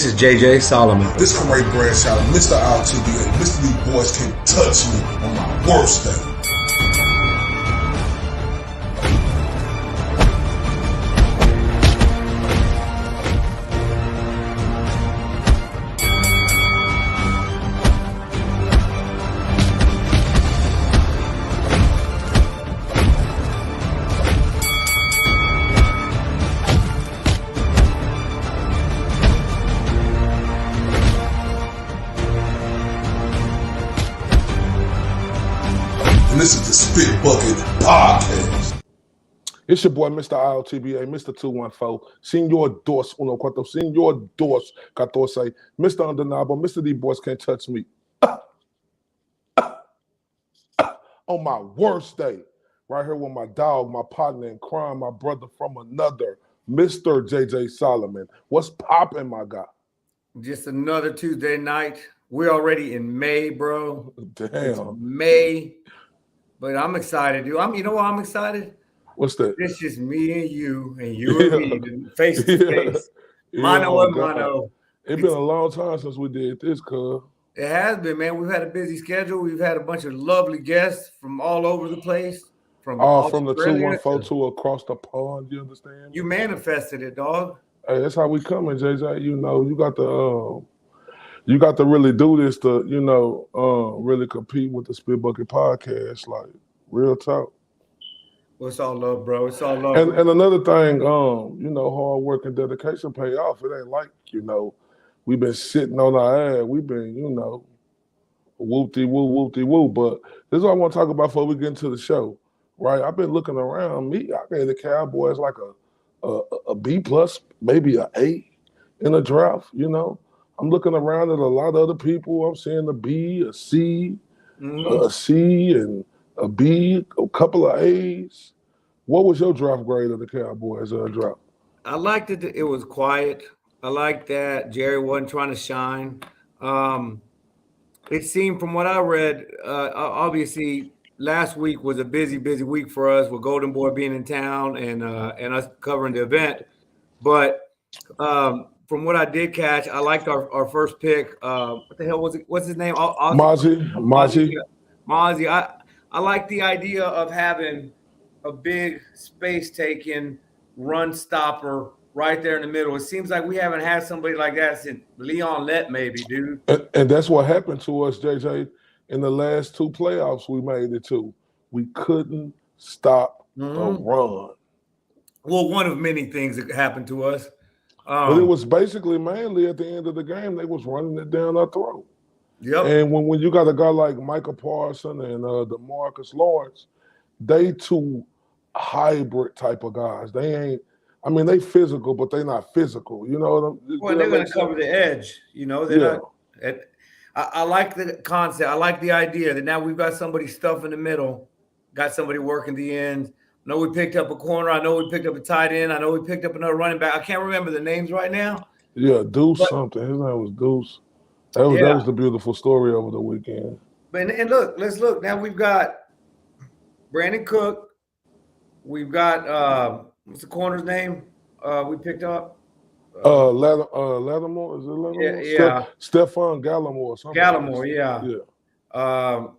This is JJ Solomon. This from Ray Bradshaw, Mr. RTBA. Mr. These boys can't touch me on my worst day. And this is the Spit Bucket Podcast. It's your boy, Mr. ILTBA, Mr. 214, Senor Dos Uno Cuatro, Senor Dos Catorce, Mr. Undeniable, Mr. D Boys Can't Touch Me. On my worst day, right here with my dog, my partner in crime, my brother from another, Mr. JJ Solomon. What's popping, my guy? Just another Tuesday night. We're already in May, bro. Damn. It's May. But I'm excited, dude. You know why I'm excited? What's that? It's just me and you and me, face to face. Mano a mano. It's been a long time since we did this, cuz. It has been, man. We've had a busy schedule. We've had a bunch of lovely guests from all over the place. From the 214 to across the pond, you understand? You manifested it, dog. Hey, that's how we coming, JJ. You know, you got to really do this to, really compete with the Spit Bucket Podcast, like real talk. Well, it's all love, bro. It's all love. And another thing, hard work and dedication pay off. It ain't like, we've been sitting on our ass. We've been, whoop-de-woo, whoop-de-woo. But this is what I want to talk about before we get into the show, right? I've been looking around. I gave the Cowboys like a B plus, maybe an A in a draft, I'm looking around at a lot of other people. I'm seeing a B, a C, a C, and a B, a couple of A's. What was your draft grade of the Cowboys draft? I liked it. It was quiet. I liked that Jerry wasn't trying to shine. It seemed from what I read, obviously last week was a busy week for us with Golden Boy being in town and us covering the event. But from what I did catch, I liked our first pick. What the hell was it? What's his name? Mozzie. I like the idea of having a big space-taking run stopper right there in the middle. It seems like we haven't had somebody like that since Leon Lett, maybe, dude. And that's what happened to us, JJ. In the last two playoffs we made it to. We couldn't stop a run. Well, one of many things that happened to us. But it was basically mainly at the end of the game, they was running it down our throat. Yep. And when you got a guy like Micah Parson and DeMarcus Lawrence, they two hybrid type of guys. They physical, but they not physical. You know what I'm Well, they're going to cover the edge. They're not. I like the concept. I like the idea that now we've got somebody stuff in the middle, got somebody working the ends. I know we picked up a corner. I know we picked up a tight end. I know we picked up another running back. I can't remember the names right now. Yeah, Deuce something. His name was Deuce. That was the beautiful story over the weekend. And let's look. Now we've got Brandon Cook. We've got what's the corner's name? We picked up Lattimore. Is it Lattimore? Yeah. Stephon Gallimore. Gallimore, yeah.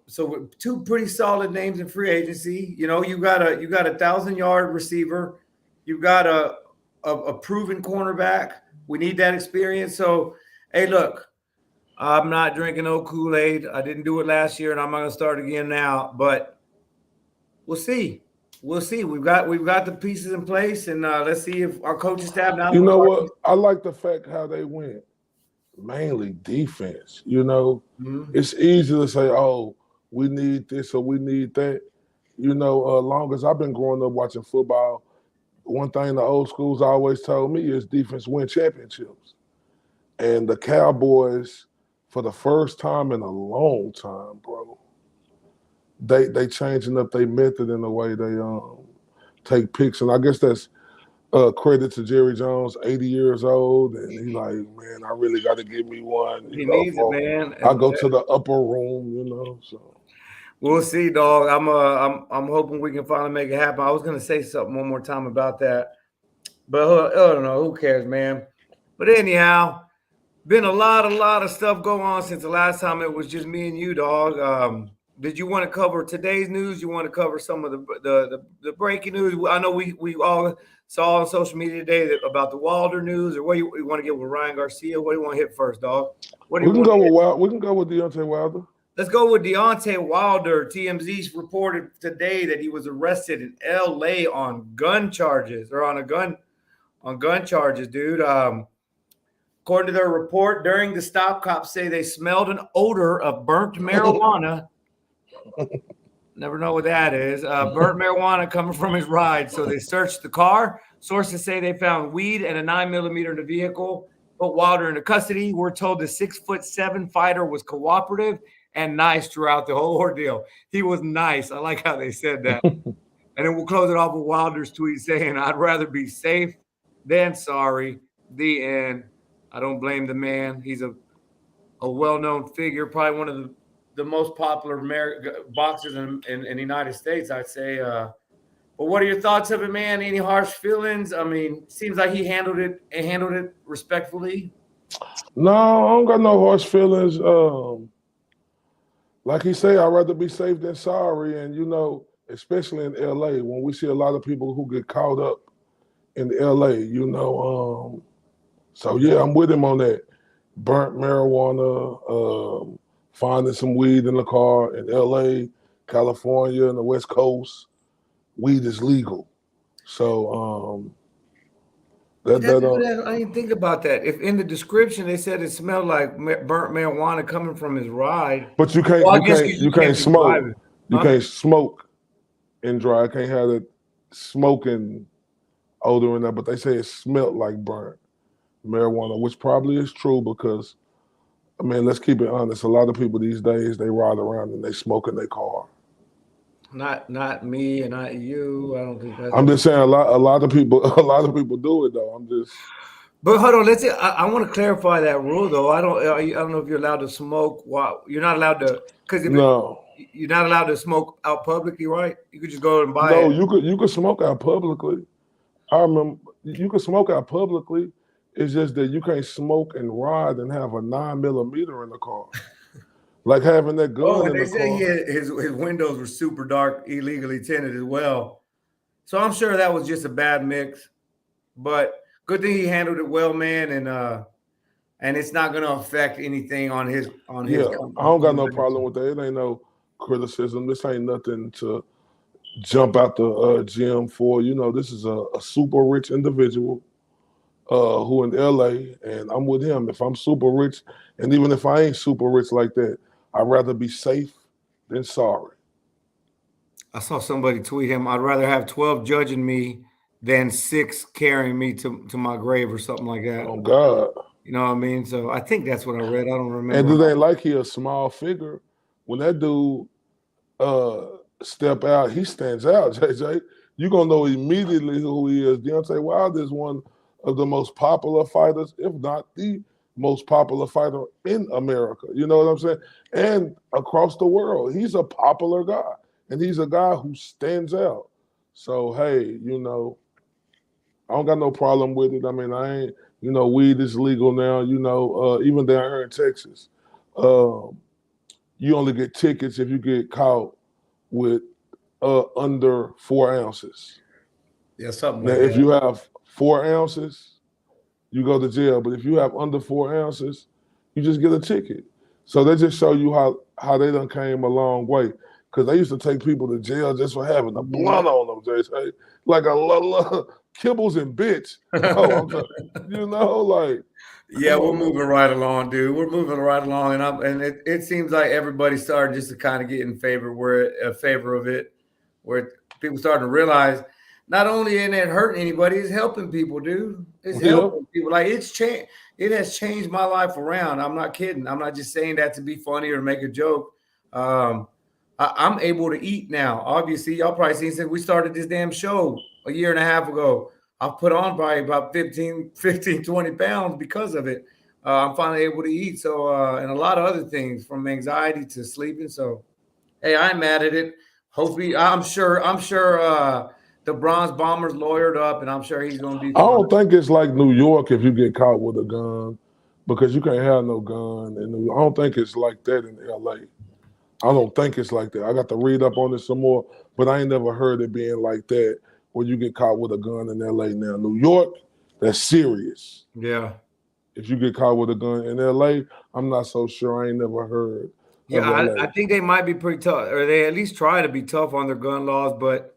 So two pretty solid names in free agency. You got a 1,000-yard receiver. You've got a proven cornerback. We need that experience. So, hey, look, I'm not drinking no Kool-Aid. I didn't do it last year, and I'm not going to start again now. But we'll see. We'll see. We've got the pieces in place, and let's see if our coaching staff now. You know what? I like the fact how they went. Mainly defense, It's easy to say, oh, we need this or we need that. Long as I've been growing up watching football, one thing the old schools always told me is defense win championships. And the Cowboys, for the first time in a long time, bro, they changing up their method in the way they take picks. And I guess that's credit to Jerry Jones, 80 years old, and he's like, man, I really got to give me one. He needs it, man. I go to the upper room, So we'll see, dog. I'm hoping we can finally make it happen. I was gonna say something one more time about that, but I don't know. Who cares, man? But anyhow, Been a lot of stuff going on since the last time it was just me and you, dog. Did you want to cover today's news? You want to cover some of the breaking news? I know we all saw on social media today about the Wilder news, or what you want to get with Ryan Garcia? What do you want to hit first, dog? What do we can go with Wilder. We can go with Deontay Wilder. Let's go with Deontay Wilder. TMZ reported today that he was arrested in L.A. on gun charges, dude. According to their report, during the stop, cops say they smelled an odor of burnt marijuana. Never know what that is. Burnt marijuana coming from his ride. So they searched the car. Sources say they found weed and a 9mm in the vehicle. Put Wilder into custody. We're told the 6'7" fighter was cooperative and nice throughout the whole ordeal. He was nice. I like how they said that. And then we'll close it off with Wilder's tweet saying, "I'd rather be safe than sorry." The end. I don't blame the man. He's a well-known figure, probably one of the most popular boxers in the United States, I'd say. But what are your thoughts of it, man? Any harsh feelings? I mean, seems like he handled it respectfully. No, I don't got no harsh feelings. Like he said, I'd rather be safe than sorry. And, especially in L.A., when we see a lot of people who get caught up in L.A., so, yeah, I'm with him on that. Burnt marijuana, finding some weed in the car in L.A., California, and the West Coast. Weed is legal. So I didn't think about that. If in the description they said it smelled like burnt marijuana coming from his ride. But you can't smoke. You can't smoke and drive. Can't have that smoking odor in there. But they say it smelled like burnt marijuana, which probably is true because, let's keep it honest. A lot of people these days, they ride around and they smoke in their car. Not me and not you. I don't think that's. I'm just saying a lot of people do it though. But hold on, I want to clarify that rule though. I don't know if you're allowed to smoke while you're not allowed to you're not allowed to smoke out publicly, right? You could just go and buy it. No, you could smoke out publicly. I remember you could smoke out publicly. It's just that you can't smoke and ride and have a 9mm in the car. Like having that gun in the car. They say his windows were super dark, illegally tinted as well. So I'm sure that was just a bad mix. But good thing he handled it well, man, and it's not going to affect anything on his. Yeah, I don't got no problem with that. It ain't no criticism. This ain't nothing to jump out the gym for. This is a super rich individual who in LA, and I'm with him. If I'm super rich, and even if I ain't super rich like that, I'd rather be safe than sorry. I saw somebody tweet him, "I'd rather have 12 judging me than 6 carrying me to my grave," or something like that. Oh, God. You know what I mean? So I think that's what I read. I don't remember. And it ain't like he a small figure. When that dude step out, he stands out, JJ. You're going to know immediately who he is. Deontay Wilder is one of the most popular fighters, if not the most popular fighter in America. You know what I'm saying? And across the world. He's a popular guy. And he's a guy who stands out. So, hey, I don't got no problem with it. I ain't, weed is legal now, even down here in Texas. You only get tickets if you get caught with under 4 ounces. Yeah, something now, like that. If you have 4 ounces, you go to jail. But if you have under 4 ounces, you just get a ticket. So they just show you how they done came a long way. Because they used to take people to jail just for having a blunt on them, JJ. Like a kibbles and bitch. Yeah, we're moving right along, dude. We're moving right along, and it seems like everybody's starting just to kind of get in favor of it, where people starting to realize not only ain't it hurting anybody, it's helping people, dude. It's helping people. Like it has changed my life around. I'm not kidding. I'm not just saying that to be funny or make a joke. I'm able to eat now. Obviously, y'all probably seen since we started this damn show a year and a half ago. I've put on probably about 15, 20 pounds because of it. I'm finally able to eat. So, and a lot of other things from anxiety to sleeping. So, hey, I ain't mad at it. Hopefully, I'm sure the Bronze Bomber's lawyered up, and I'm sure he's going to be fine. I don't think it's like New York if you get caught with a gun. because you can't have no gun. And I don't think it's like that in LA. I don't think it's like that. I got to read up on it some more, but I ain't never heard it being like that where you get caught with a gun in LA now. New York, that's serious. Yeah. If you get caught with a gun in LA, I'm not so sure. I ain't never heard. Yeah, of LA. I think they might be pretty tough, or they at least try to be tough on their gun laws. But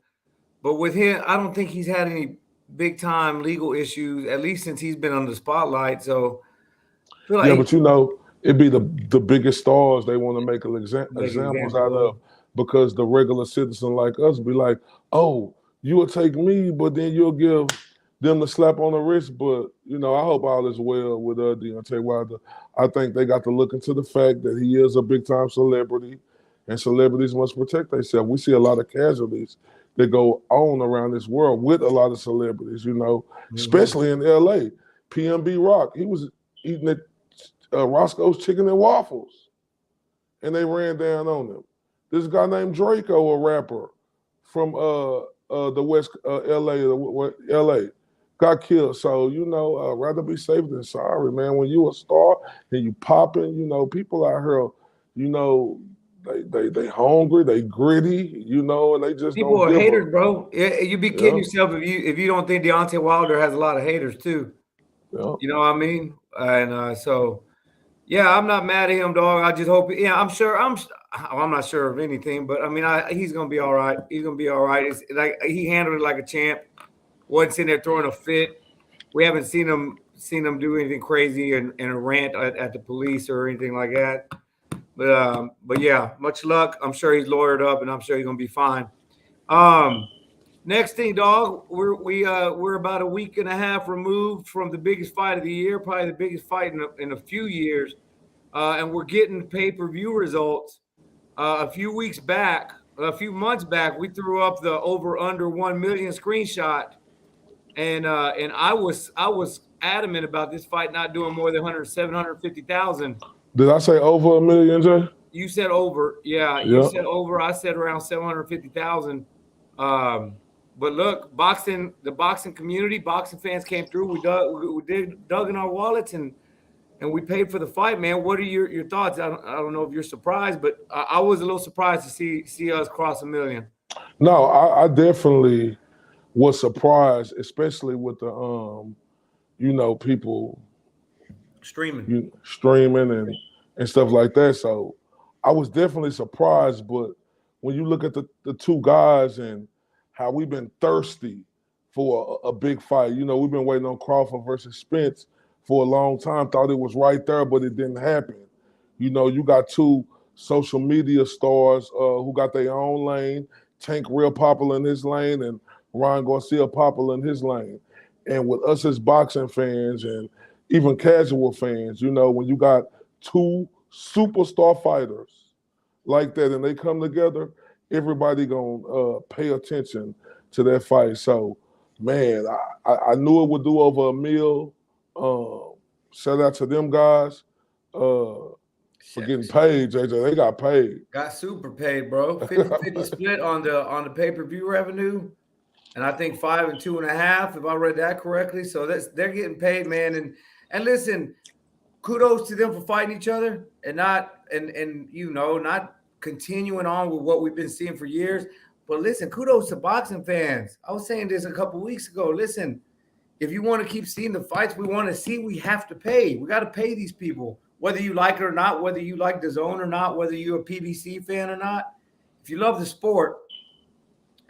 with him, I don't think he's had any big time legal issues, at least since he's been on the spotlight. So I feel like Yeah, but you know, it'd be the biggest stars they want to make examples out of, because the regular citizen like us be like, oh, you will take me, but then you'll give them the slap on the wrist. But, you know, I hope all is well with Deontay Wilder. I think they got to look into the fact that he is a big-time celebrity, and celebrities must protect themselves. We see a lot of casualties that go on around this world with a lot of celebrities, you know, especially in L.A. PNB Rock, he was eating at Roscoe's Chicken and Waffles, and they ran down on him. This guy named Draco, a rapper from the West LA, got killed. So, you know, rather be safe than sorry, man. When you a star and you popping, you know, people out here, you know, they hungry, they gritty, you know, and they just people don't are give haters, up. bro. You be kidding yourself if you don't think Deontay Wilder has a lot of haters too. Yeah. You know what I mean? And so, yeah, I'm not mad at him, dog. I just hope. Yeah, I'm sure. I'm not sure of anything, but I mean, he's gonna be all right. He's gonna be all right. It's like he handled it like a champ. Wasn't sitting there throwing a fit. We haven't seen him do anything crazy and a rant at the police or anything like that. But yeah, much luck. I'm sure he's lawyered up, and I'm sure he's gonna be fine. Next thing, dog, we're about a week and a half removed from the biggest fight of the year, probably the biggest fight in a few years, and we're getting pay-per-view results. A few months back, we threw up the over/under 1 million screenshot, and I was adamant about this fight not doing more than 750,000. Did I say over 1 million, Jay? You said over, yeah. You said over. I said around 750,000. But look, the boxing community, boxing fans came through. We dug in our wallets and we paid for the fight, man. What are your thoughts? I don't know if you're surprised, but I was a little surprised to see us cross 1 million. No, I definitely was surprised, especially with the you know, people streaming and stuff like that. So I was definitely surprised. But when you look at the two guys and how we've been thirsty for a big fight, you know, we've been waiting on Crawford versus Spence for a long time. Thought it was right there, but it didn't happen. You know, you got two social media stars who got their own lane. Tank real popular in his lane, and Ryan Garcia popular in his lane. And with us as boxing fans and even casual fans, you know, when you got two superstar fighters like that and they come together, everybody gonna pay attention to that fight. So, man, I knew it would do over 1 mil. Shout out to them guys for getting paid, JJ. They got paid. Got super paid, bro. 50-50 split on the pay-per-view revenue. And I think 5 and 2.5, if I read that correctly. So they're getting paid, man. And listen, kudos to them for fighting each other and not continuing on with what we've been seeing for years. But listen, kudos to boxing fans. I was saying this a couple weeks ago. Listen, if you want to keep seeing the fights we want to see, we have to pay. We got to pay these people, whether you like it or not, whether you like the zone or not, whether you're a PBC fan or not. If you love the sport,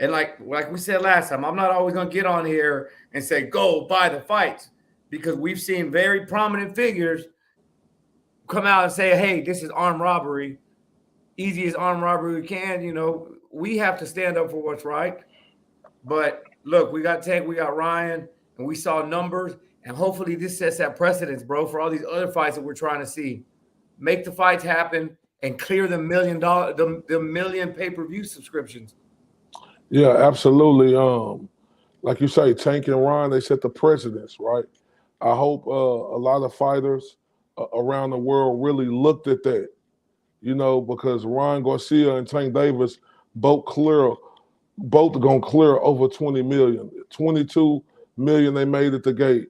and like we said last time, I'm not always going to get on here and say, go buy the fights, because we've seen very prominent figures come out and say, hey, this is armed robbery, easiest armed robbery we can. You know, we have to stand up for what's right. But look, we got Tank, we got Ryan, and we saw numbers, and hopefully this sets that precedence, bro, for all these other fights that we're trying to see. Make the fights happen and clear the million pay-per-view subscriptions. Yeah, absolutely. Like you say, Tank and Ryan, they set the precedence, right? I hope a lot of fighters around the world really looked at that, you know, because Ryan Garcia and Tank Davis both gonna clear over 20 million. 22 million they made at the gate.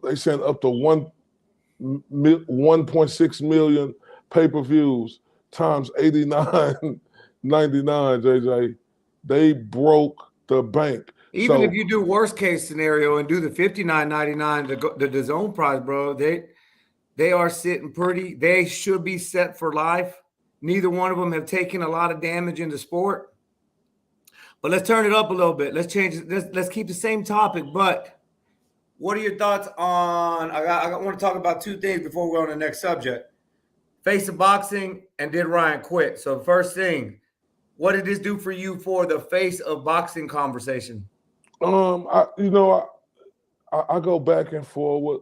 they sent up to 1.6 million pay-per-views times 89.99, JJ. They broke the bank. Even if you do worst case scenario and do the $59.99, the DAZN prize, bro, they are sitting pretty. They should be set for life. Neither one of them have taken a lot of damage in the sport. But let's turn it up a little bit. Let's change it. Let's keep the same topic. But what are your thoughts on? I want to talk about two things before we go on to the next subject. Face of boxing and did Ryan quit? So first thing, what did this do for you for the face of boxing conversation? I go back and forward.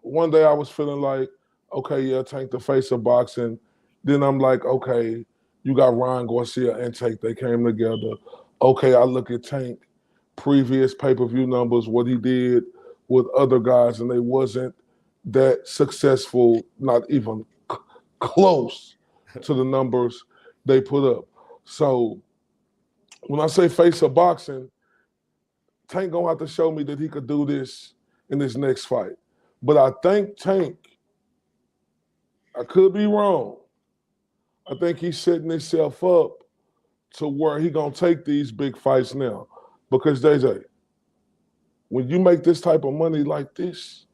One day I was feeling like, okay, yeah, Tank the face of boxing. Then I'm like, okay, you got Ryan Garcia and Tank. They came together. Okay, I look at Tank, previous pay-per-view numbers, what he did with other guys, and they wasn't that successful, not even close to the numbers they put up. So when I say face of boxing, Tank gonna have to show me that he could do this in this next fight. But I think Tank, I could be wrong, I think he's setting himself up to where he gonna take these big fights now. Because JJ, when you make this type of money like this,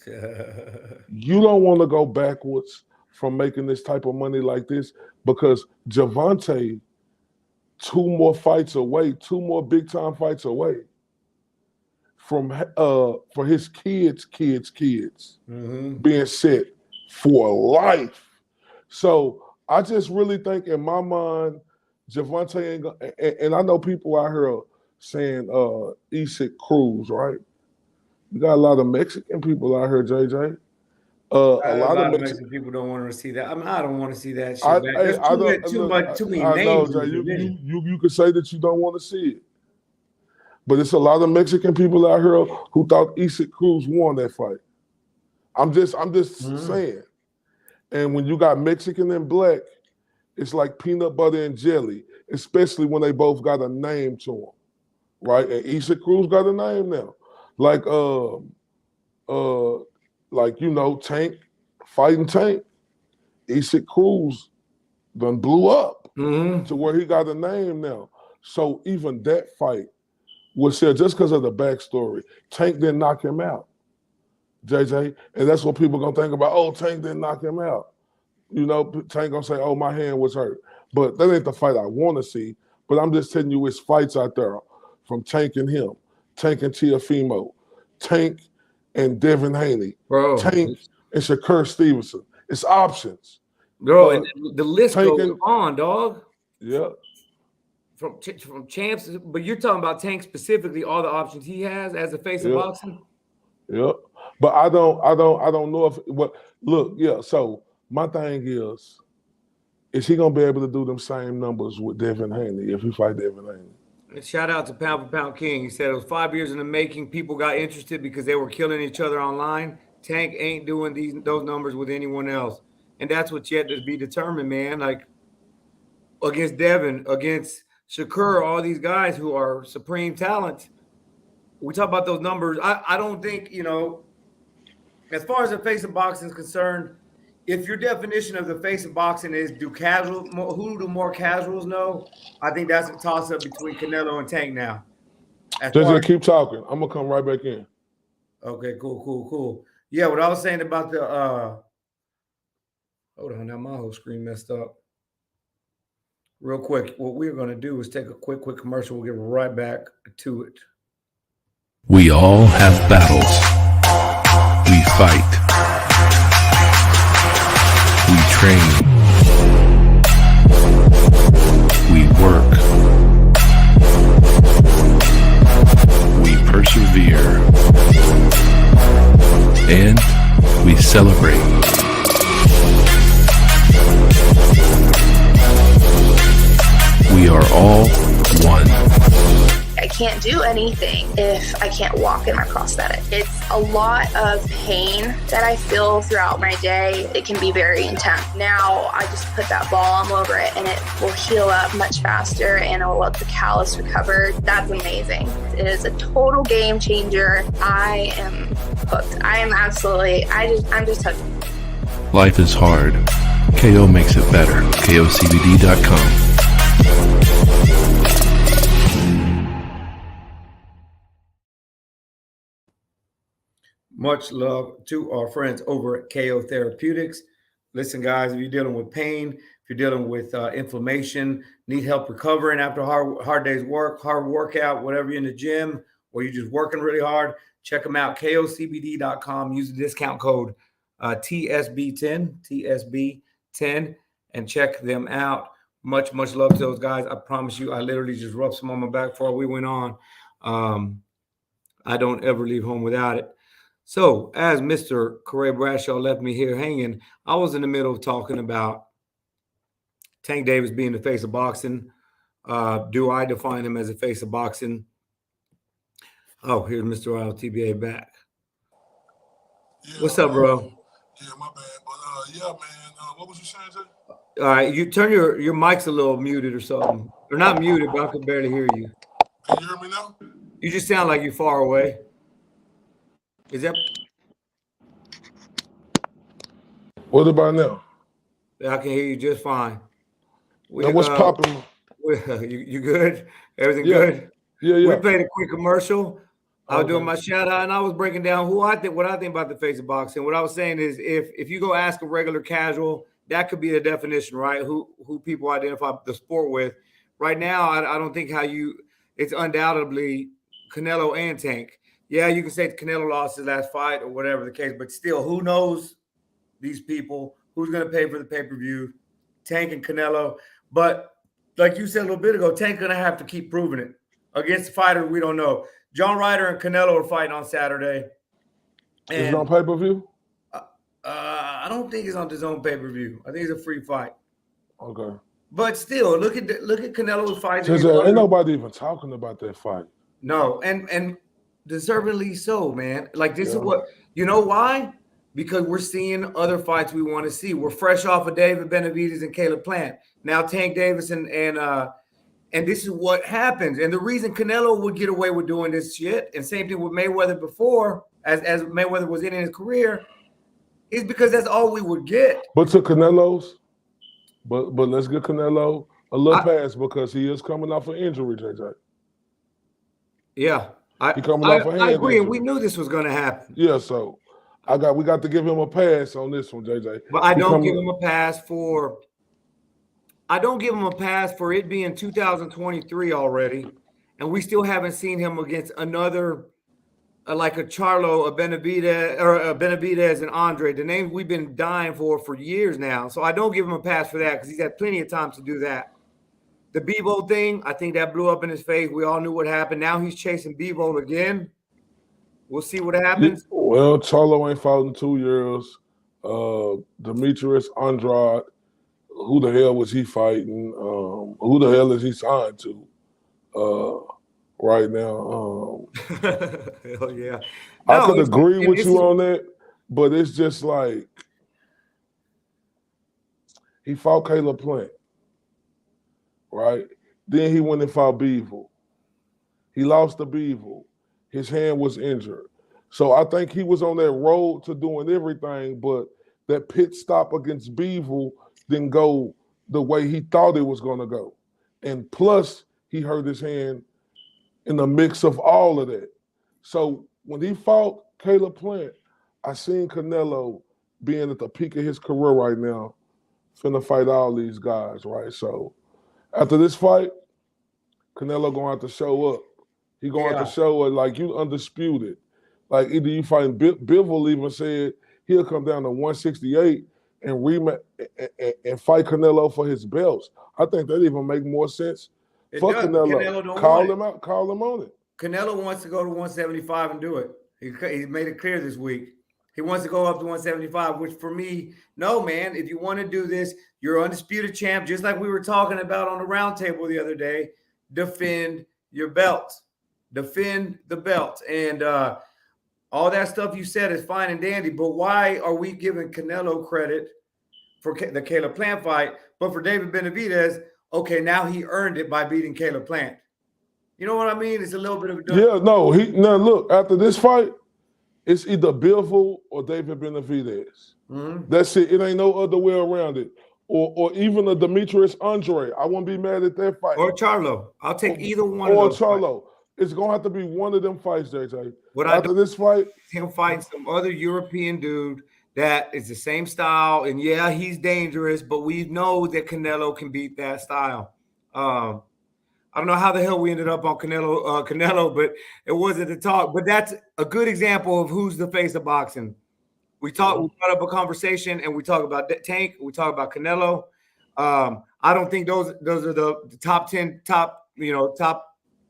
you don't want to go backwards from making this type of money like this, because Gervonta, two more big time fights away from for his kids being set for life. So I just really think in my mind, Gervonta ain't gonna, and I know people out here saying Isaac Cruz, right? You got a lot of Mexican people out here, JJ. A lot of Mexican people don't want to see that. I mean, I don't want to see that shit. There's too many names. Know, you could say that you don't want to see it, but it's a lot of Mexican people out here who thought Isaac Cruz won that fight. I'm just saying. And when you got Mexican and black, it's like peanut butter and jelly, especially when they both got a name to them, right? And Isaac Cruz got a name now, like Tank fighting Tank. Isaac Cruz done blew up to where he got a name now. So even that fight was said just because of the backstory. Tank didn't knock him out, JJ, and that's what people gonna think about. Oh, Tank didn't knock him out. Tank gonna say, "Oh, my hand was hurt," but that ain't the fight I want to see. But I'm just telling you, it's fights out there from Tank and him, Tank and Teofimo, Tank and Devin Haney, bro, Tank and Shakur Stevenson. It's options, bro, and the list goes on, dog. Yeah, from champs, but you're talking about Tank specifically, all the options he has as a face of boxing. Yeah, but I don't know if. But look, yeah. So my thing is he gonna be able to do them same numbers with Devin Haney if he fight Devin Haney? And shout out to Pound for Pound King. He said it was 5 years in the making. People got interested because they were killing each other online. Tank ain't doing those numbers with anyone else, and that's what's yet to be determined, man. Like against Devin, against Shakur, all these guys who are supreme talent. We talk about those numbers. I don't think, as far as the face of boxing is concerned, if your definition of the face of boxing is who do more casuals know, I think that's a toss-up between Canelo and Tank now. Just keep talking. I'm going to come right back in. Okay, cool. Yeah, what I was saying about the hold on, now my whole screen messed up. Real quick, what we're going to do is take a quick commercial. We'll get right back to it. We all have battles. We fight. We train. We work. We persevere. And we celebrate. We are all one. I can't do anything if I can't walk in my prosthetic. It's a lot of pain that I feel throughout my day. It can be very intense. Now I just put that balm over it and it will heal up much faster and it will let the callus recover. That's amazing. It is a total game changer. I am hooked. I am absolutely, I'm just hooked. Life is hard. KO makes it better. KOCBD.com. Much love to our friends over at KO Therapeutics. Listen, guys, if you're dealing with pain, if you're dealing with inflammation, need help recovering after a hard day's work, hard workout, whatever you're in the gym, or you're just working really hard, check them out, KOCBD.com. Use the discount code TSB10, and check them out. Much love to those guys. I promise you, I literally just rubbed some on my back before we went on. I don't ever leave home without it. So as Mr. Corey Bradshaw left me here hanging, I was in the middle of talking about Tank Davis being the face of boxing. Do I define him as a face of boxing? Oh, here's Mr. TBA back. Yeah, what's up, bro? Yeah, my bad. But yeah, man. What was you saying, Jay? All right, you turn your mic's a little muted or something. Or not muted, but I can barely hear you. Can you hear me now? You just sound like you're far away. Is that? What about now? I can hear you just fine. Now what's popping? You good? Everything good? Yeah. We played a quick commercial. I was doing my shout out and I was breaking down what I think about the face of boxing. What I was saying is if you go ask a regular casual, that could be the definition, right? Who people identify the sport with. Right now, I don't think it's undoubtedly Canelo and Tank. Yeah, you can say Canelo lost his last fight or whatever the case, but still, who knows these people? Who's going to pay for the pay-per-view? Tank and Canelo. But like you said a little bit ago, Tank's going to have to keep proving it against a fighter we don't know. John Ryder and Canelo are fighting on Saturday. Is it on pay-per-view? I don't think it's on his own pay-per-view. I think it's a free fight. Okay. But still, look at Canelo's fight. Ain't nobody even talking about that fight. No, and deservedly so, man. Like this is what you know why? Because we're seeing other fights we want to see. We're fresh off of David Benavidez and Caleb Plant. Now Tank Davis and this is what happens. And the reason Canelo would get away with doing this shit, and same thing with Mayweather before, as Mayweather was in his career, is because that's all we would get. But to Canelo's, but let's get Canelo a little pass because he is coming off an injury, JJ. Yeah. I agree, and we knew this was going to happen. Yeah, so we got to give him a pass on this one, JJ. But I don't give him a pass for it being 2023 already, and we still haven't seen him against another like a Charlo, a Benavidez, and Andre, the names we've been dying for years now. So I don't give him a pass for that because he's had plenty of time to do that. The Bivol thing, I think that blew up in his face. We all knew what happened. Now he's chasing Bivol again. We'll see what happens. Well, Charlo ain't fought in 2 years. Demetrius Andrade, who the hell was he fighting? Who the hell is he signed to right now? Hell yeah. I could agree with you on that, but it's just like he fought Caleb Plant. Right? Then he went and fought Bivol. He lost to Bivol. His hand was injured. So I think he was on that road to doing everything, but that pit stop against Bivol didn't go the way he thought it was going to go. And plus, he hurt his hand in the mix of all of that. So when he fought Caleb Plant, I seen Canelo being at the peak of his career right now, finna fight all these guys, right? So after this fight, Canelo gonna have to show up. He gonna have to show it like you undisputed. Like either you fighting Bivol even said he'll come down to 168 and fight Canelo for his belts. I think that even make more sense. Fuck Canelo. Call him out. Call him on it. Canelo wants to go to 175 and do it. He made it clear this week. He wants to go up to 175, which for me, no, man. If you want to do this, you're undisputed champ, just like we were talking about on the round table the other day. Defend your belts. defend the belt. And all that stuff you said is fine and dandy, but why are we giving Canelo credit for the Caleb Plant fight, but for David Benavidez, okay, now he earned it by beating Caleb Plant? You know what I mean? It's a little bit of a yeah. No, now look, after this fight, it's either Bivol or David Benavidez. That's it. It ain't no other way around it. Or even a Demetrius Andre. I won't be mad at that fight. Or Charlo. I'll take either one or of those. Or Charlo. It's gonna have to be one of them fights, JJ. What after this fight, him fighting some other European dude that is the same style, and yeah, he's dangerous, but we know that Canelo can beat that style. I don't know how the hell we ended up on Canelo, but it wasn't the talk. But that's a good example of who's the face of boxing. We brought up a conversation, and we talk about Tank. We talk about Canelo. I don't think those are the top 10, top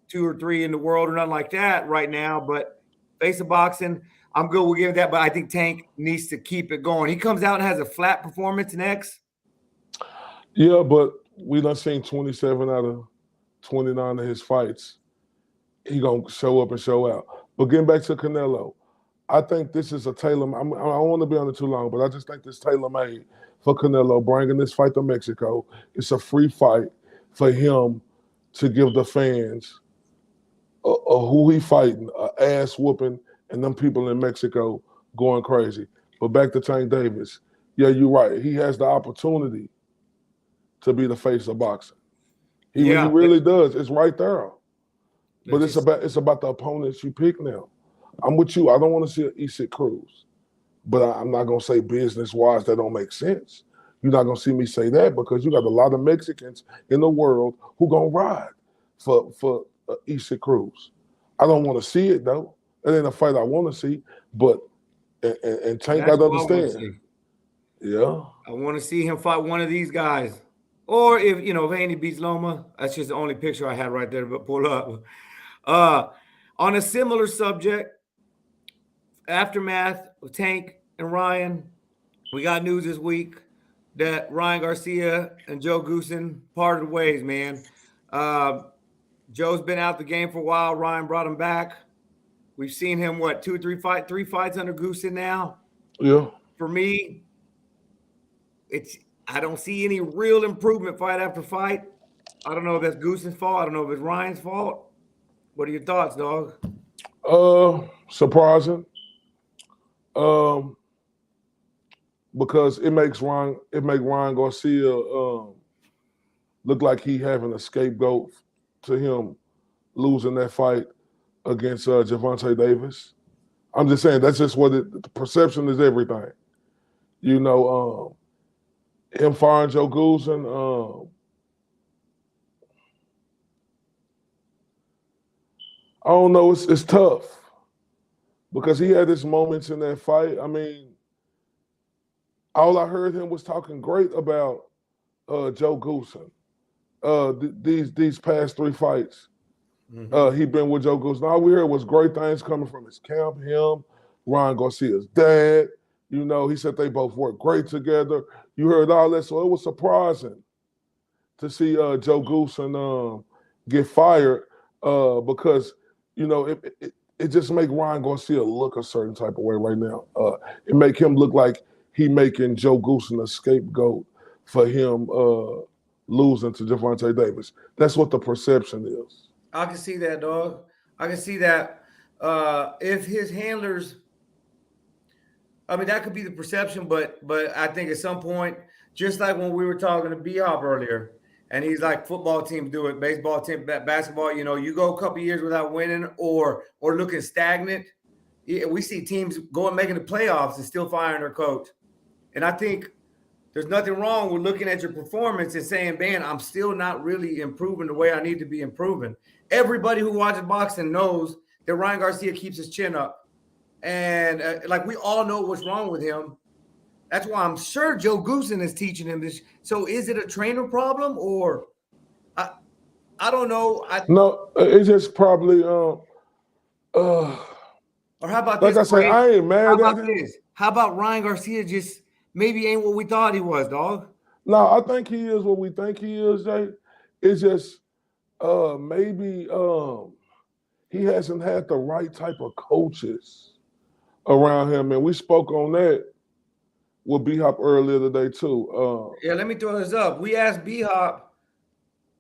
2 or 3 in the world or nothing like that right now. But face of boxing, I'm good. We'll give that. But I think Tank needs to keep it going. He comes out and has a flat performance next. Yeah, but we done seen 27 out of 29 of his fights. He gonna show up and show out. But getting back to Canelo, I think this is a tailor. I don't want to be on it too long, but I just think this tailor-made for Canelo, bringing this fight to Mexico. It's a free fight for him to give the fans who he fighting, ass whooping, and them people in Mexico going crazy. But back to Tank Davis. Yeah, you're right. He has the opportunity to be the face of boxing. He really does. It's right there. But it's about the opponents you pick now. I'm with you. I don't want to see an Isaac Cruz, but I'm not going to say business-wise that don't make sense. You're not going to see me say that because you got a lot of Mexicans in the world who going to ride for Isaac Cruz. I don't want to see it, though. It ain't a fight I want to see, but and Tank got to understand. Yeah. I want to see him fight one of these guys. Or if Haney beats Loma, that's just the only picture I had right there to pull up. On a similar subject, aftermath of Tank and Ryan, we got news this week that Ryan Garcia and Joe Goosen parted ways, man. Joe's been out the game for a while. Ryan brought him back. We've seen him, 2 or 3 fights, 3 fights under Goosen now. Yeah. For me, I don't see any real improvement fight after fight. I don't know if that's Goosen's fault. I don't know if it's Ryan's fault. What are your thoughts, dog? Surprising. Because it makes Ryan Garcia look like he having a scapegoat to him losing that fight against Gervonta Davis. I'm just saying that's just what the perception is everything. Him firing Joe Goosen, I don't know. It's tough because he had his moments in that fight. I mean, all I heard him was talking great about Joe Goosen. These past 3 fights, he been with Joe Goosen. All we heard was great things coming from his camp. Him, Ryan Garcia's dad. He said they both work great together. You heard all that, so it was surprising to see Joe Goosen get fired because it just make Ryan Garcia look a certain type of way right now. It make him look like he making Joe Goosen a scapegoat for him losing to Gervonta Davis. That's what the perception is. I can see that, dog. I can see that. If his handlers, that could be the perception, but I think at some point, just like when we were talking to B-Hop earlier, and he's like, football teams do it, baseball team, basketball, you go a couple years without winning or looking stagnant. We see teams making the playoffs and still firing their coach. And I think there's nothing wrong with looking at your performance and saying, man, I'm still not really improving the way I need to be improving. Everybody who watches boxing knows that Ryan Garcia keeps his chin up. And we all know what's wrong with him. That's why I'm sure Joe Goosen is teaching him this. So is it a trainer problem or I don't know. No, it's just probably or how about like this? I said, I ain't mad at him. How about Ryan Garcia just maybe ain't what we thought he was, dog? No, I think he is what we think he is, Jay. It's just maybe he hasn't had the right type of coaches around him, and we spoke on that with B-Hop earlier today too. Yeah, let me throw this up. We asked B-Hop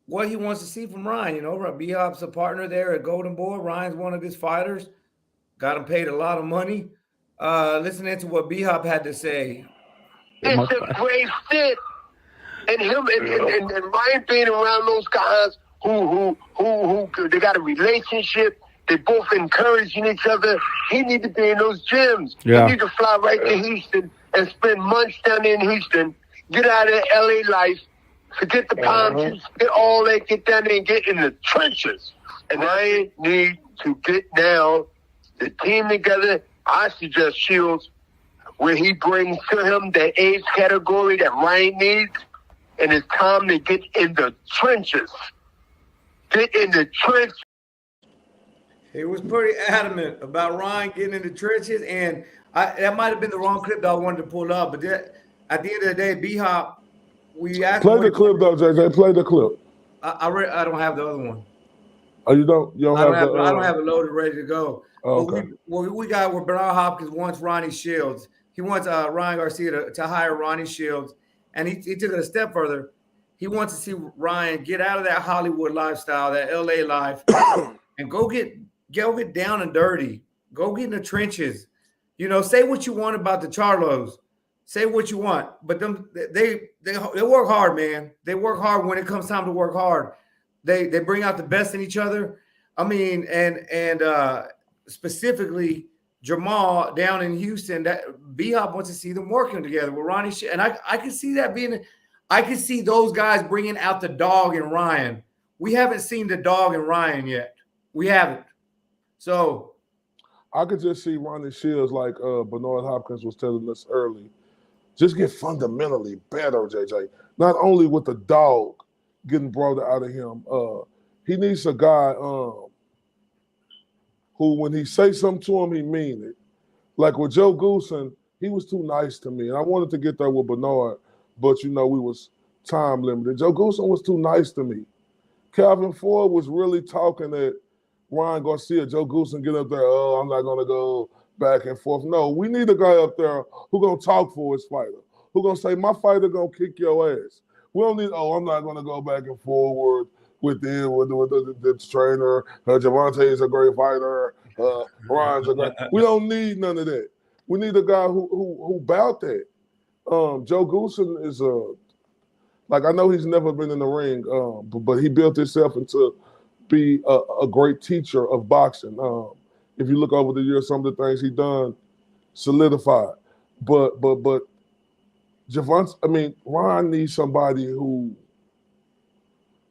what he wants to see from Ryan. You know, B-Hop's a partner there at Golden Boy. Ryan's one of his fighters. Got him paid a lot of money. Listening to what B-Hop had to say. It's a great fit. And him and Ryan being around those guys who they got a relationship. They both encouraging each other. He need to be in those gyms. Yeah. He need to fly right to Houston and spend months down there in Houston. Get out of LA life. Forget the palm trees. Forget all that. Get down there and get in the trenches. And Ryan need to get now the team together. I suggest Shields, where he brings to him the age category that Ryan needs. And it's time to get in the trenches. Get in the trenches. He was pretty adamant about Ryan getting in the trenches, and that might have been the wrong clip that I wanted to pull up. But at the end of the day, B-Hop, we asked play the clip though, JJ. Play the clip. I don't have the other one. Oh, you don't? You don't have the? I don't have it loaded, ready to go. Oh, okay. What we got where Bernard Hopkins wants Ronnie Shields. He wants Ryan Garcia to hire Ronnie Shields, and he took it a step further. He wants to see Ryan get out of that Hollywood lifestyle, that LA life, and go get down and dirty. Go get in the trenches. You know, say what you want about the Charlos. Say what you want, but they work hard, man. They work hard when it comes time to work hard. They bring out the best in each other. I mean, and specifically Jamal down in Houston, that B-Hop wants to see them working together with Ronnie. And I can see that being. I can see those guys bringing out the dog in Ryan. We haven't seen the dog in Ryan yet. We haven't. So I could just see Ronnie Shields, like Bernard Hopkins was telling us early, just get fundamentally better, JJ. Not only with the dog getting brought out of him, he needs a guy who, when he say something to him, he mean it. Like with Joe Goosen, he was too nice to me. And I wanted to get there with Bernard, but, you know, we was time limited. Joe Goosen was too nice to me. Calvin Ford was really talking at Ryan Garcia. Joe Goosen get up there, oh, I'm not going to go back and forth. No, we need a guy up there who going to talk for his fighter, who going to say, my fighter going to kick your ass. We don't need, I'm not going to go back and forward with the trainer. Javante is a great fighter. Ryan's a great. We don't need none of that. We need a guy who bout that. Joe Goosen is like, I know he's never been in the ring, but he built himself into be a great teacher of boxing. If you look over the years, some of the things he done solidified. But Ryan needs somebody who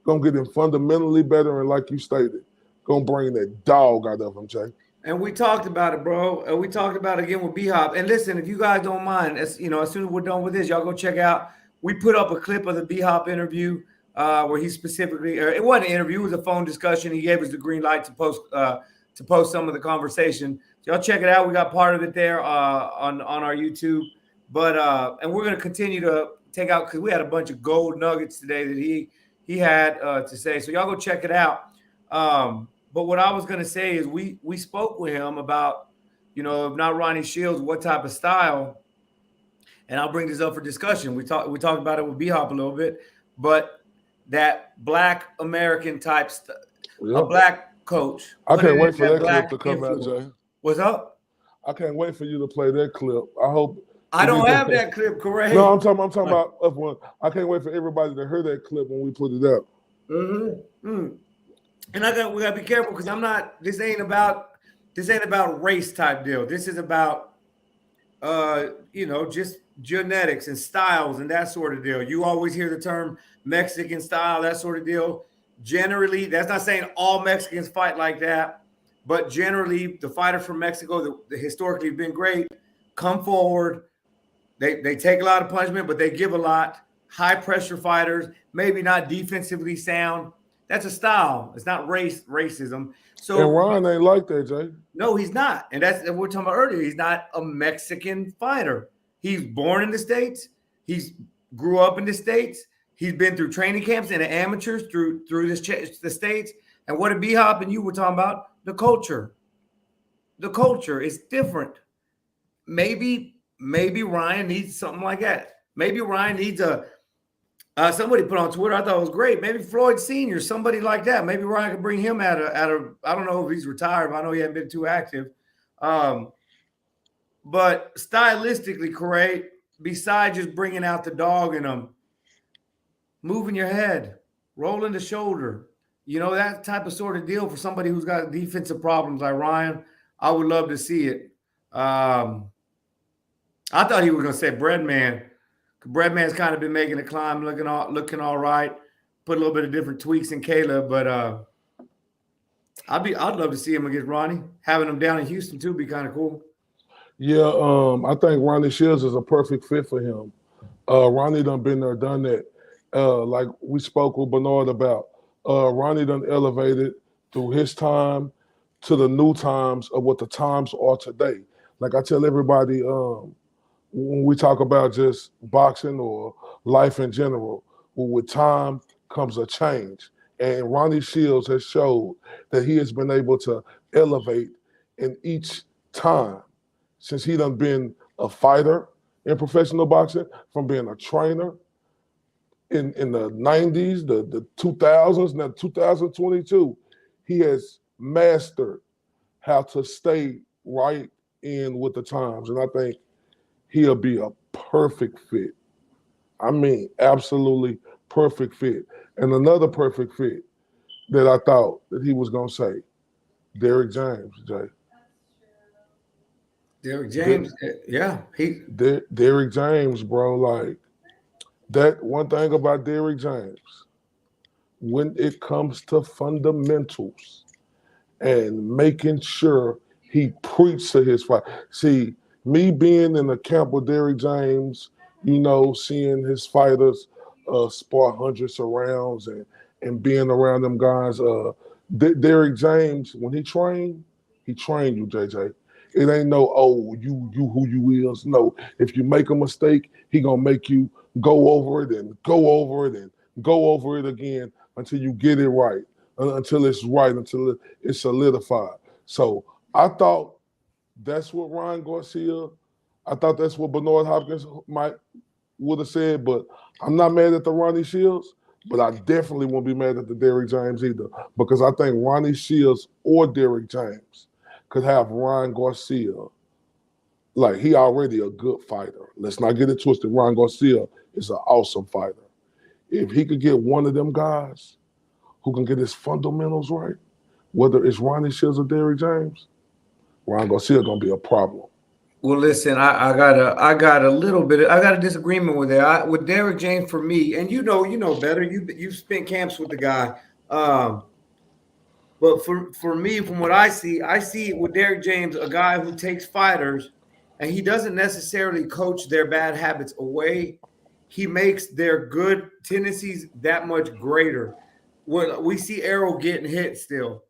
gonna get him fundamentally better, and like you stated, gonna bring that dog out of him, Jay. And we talked about it, bro. We talked about it again with B-Hop. And listen, if you guys don't mind, as soon as we're done with this, y'all go check out. We put up a clip of the B-Hop interview where he specifically, or it wasn't an interview, it was a phone discussion. He gave us the green light to post some of the conversation. So y'all check it out. We got part of it there on our YouTube. But and we're gonna continue to take out, because we had a bunch of gold nuggets today that he had to say. So y'all go check it out. But what I was going to say is we spoke with him about, if not Ronnie Shields, what type of style, and I'll bring this up for discussion. We talked about it with B-Hop a little bit, but that Black American type a Black coach. I can't wait for that clip to come out, Jay. What's up? I can't wait for you to play that clip. I hope. I don't have that clip, correct? No, I'm talking about up one. I can't wait for everybody to hear that clip when we put it up. Mm-hmm. And we gotta be careful, because this ain't about race type deal. This is about just genetics and styles and that sort of deal. You always hear the term Mexican style, that sort of deal. Generally, that's not saying all Mexicans fight like that, but generally the fighters from Mexico that historically have been great come forward. They take a lot of punishment, but they give a lot. High pressure fighters, maybe not defensively sound. That's a style. It's not racism. So and Ryan ain't like that, Jay. No, he's not. And that's what we're talking about earlier. He's not a Mexican fighter. He's born in the States. He's grew up in the States. He's been through training camps and amateurs through the States. And what did B-Hop and you were talking about? The culture is different. Maybe Ryan needs something like that. Maybe Ryan needs somebody put on Twitter, I thought it was great. Maybe Floyd Sr., somebody like that. Maybe Ryan could bring him at a I don't know if he's retired, but I know he hasn't been too active. But stylistically, Corey, besides just bringing out the dog in them, moving your head, rolling the shoulder, that type of sort of deal for somebody who's got defensive problems like Ryan, I would love to see it. I thought he was going to say Breadman. Breadman's kind of been making a climb, looking all right. Put a little bit of different tweaks in Caleb, but I'd love to see him against Ronnie. Having him down in Houston too be kind of cool. Yeah, I think Ronnie Shields is a perfect fit for him. Ronnie done been there, done that. Like we spoke with Bernard about. Ronnie done elevated through his time to the new times of what the times are today. Like I tell everybody, when we talk about just boxing or life in general, well, with time comes a change. And Ronnie Shields has showed that he has been able to elevate in each time since he done been a fighter in professional boxing, from being a trainer in the 90s, the 2000s, now 2022. He has mastered how to stay right in with the times. And I think he'll be a perfect fit. I mean, absolutely perfect fit. And another perfect fit that I thought that he was going to say, Derrick James, Jay. Derrick James, yeah. Derrick James, bro, like that one thing about Derrick James, when it comes to fundamentals and making sure he preached to his fight. See, me being in the camp with Derrick James, seeing his fighters spar hundreds of rounds and being around them guys, Derrick James, when he trained you, JJ. It ain't no, you who you is. No, if you make a mistake, he gonna make you go over it and go over it and go over it again until you get it right, until it's right, until it's solidified. So I thought that's what Ryan Garcia, I thought that's what Bernard Hopkins would have said, but I'm not mad at the Ronnie Shields, but I definitely won't be mad at the Derrick James either, because I think Ronnie Shields or Derrick James could have Ryan Garcia. Like, he already a good fighter. Let's not get it twisted. Ryan Garcia is an awesome fighter. If he could get one of them guys who can get his fundamentals right, whether it's Ronnie Shields or Derrick James, Ryan Garcia gonna be a problem. Well, listen, I got a disagreement with that. With Derrick James, for me, and you know better. You've spent camps with the guy. But for me, from what I see with Derrick James, a guy who takes fighters and he doesn't necessarily coach their bad habits away. He makes their good tendencies that much greater. We see Errol getting hit still,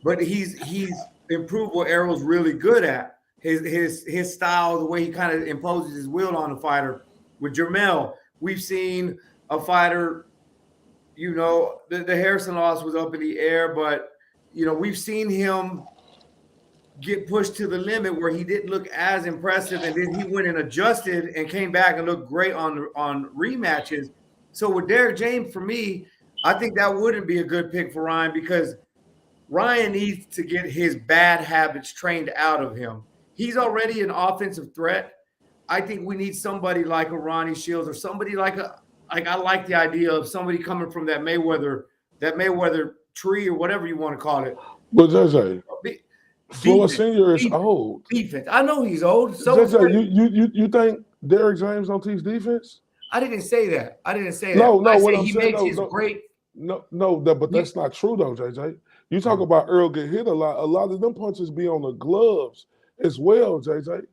but he's improved what Errol's really good at. His style, the way he kind of imposes his will on the fighter. With Jermell, we've seen a fighter, the Harrison loss was up in the air, but we've seen him get pushed to the limit where he didn't look as impressive, and then he went and adjusted and came back and looked great on rematches. So with Derrick James, for me, I think that wouldn't be a good pick for Ryan, because Ryan needs to get his bad habits trained out of him. He's already an offensive threat. I think we need somebody like a Ronnie Shields, or somebody I like the idea of somebody coming from that Mayweather tree, or whatever you want to call it. But JJ, Floyd Senior is old. Defense. I know he's old. So JJ, you think Derrick James don't teach defense? I didn't say that. No, I what said I'm he saying, makes his great. But that's not true though, JJ. You talk about Earl get hit a lot. A lot of them punches be on the gloves as well, JJ.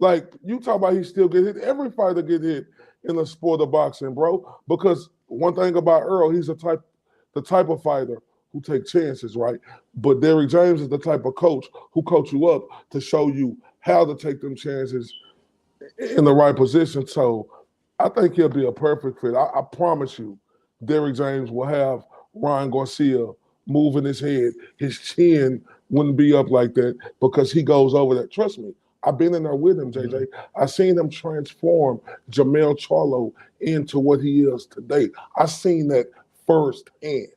Like, you talk about he still get hit. Every fighter get hit in the sport of boxing, bro. Because one thing about Earl, he's the type of fighter who take chances, right? But Derrick James is the type of coach who coach you up to show you how to take them chances in the right position. So I think he'll be a perfect fit. I promise you, Derrick James will have Ryan Garcia moving his head. His chin wouldn't be up like that because he goes over that. Trust me, I've been in there with him, JJ. I seen him transform Jamel Charlo into what he is today. I seen that firsthand.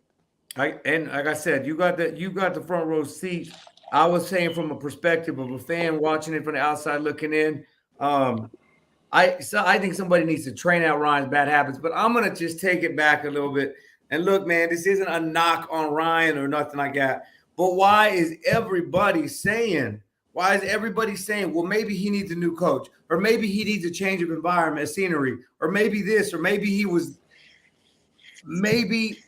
And like I said, you got the front row seat. I was saying from a perspective of a fan watching it from the outside looking in. I think somebody needs to train out Ryan's bad habits, but I'm gonna just take it back a little bit. And look, man, this isn't a knock on Ryan or nothing like that. But why is everybody saying, well, maybe he needs a new coach, or maybe he needs a change of environment, scenery, or maybe this, or maybe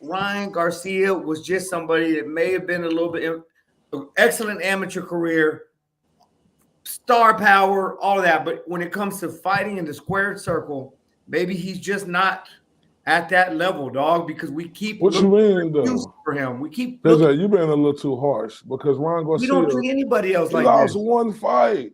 Ryan Garcia was just somebody that may have been a little bit excellent amateur career, star power, all of that. But when it comes to fighting in the squared circle, maybe he's just not at that level, dog, because we keep what you mean, though? For him. We keep JJ, you've been a little too harsh because Ryan Garcia. We don't treat anybody else like lost this. one fight.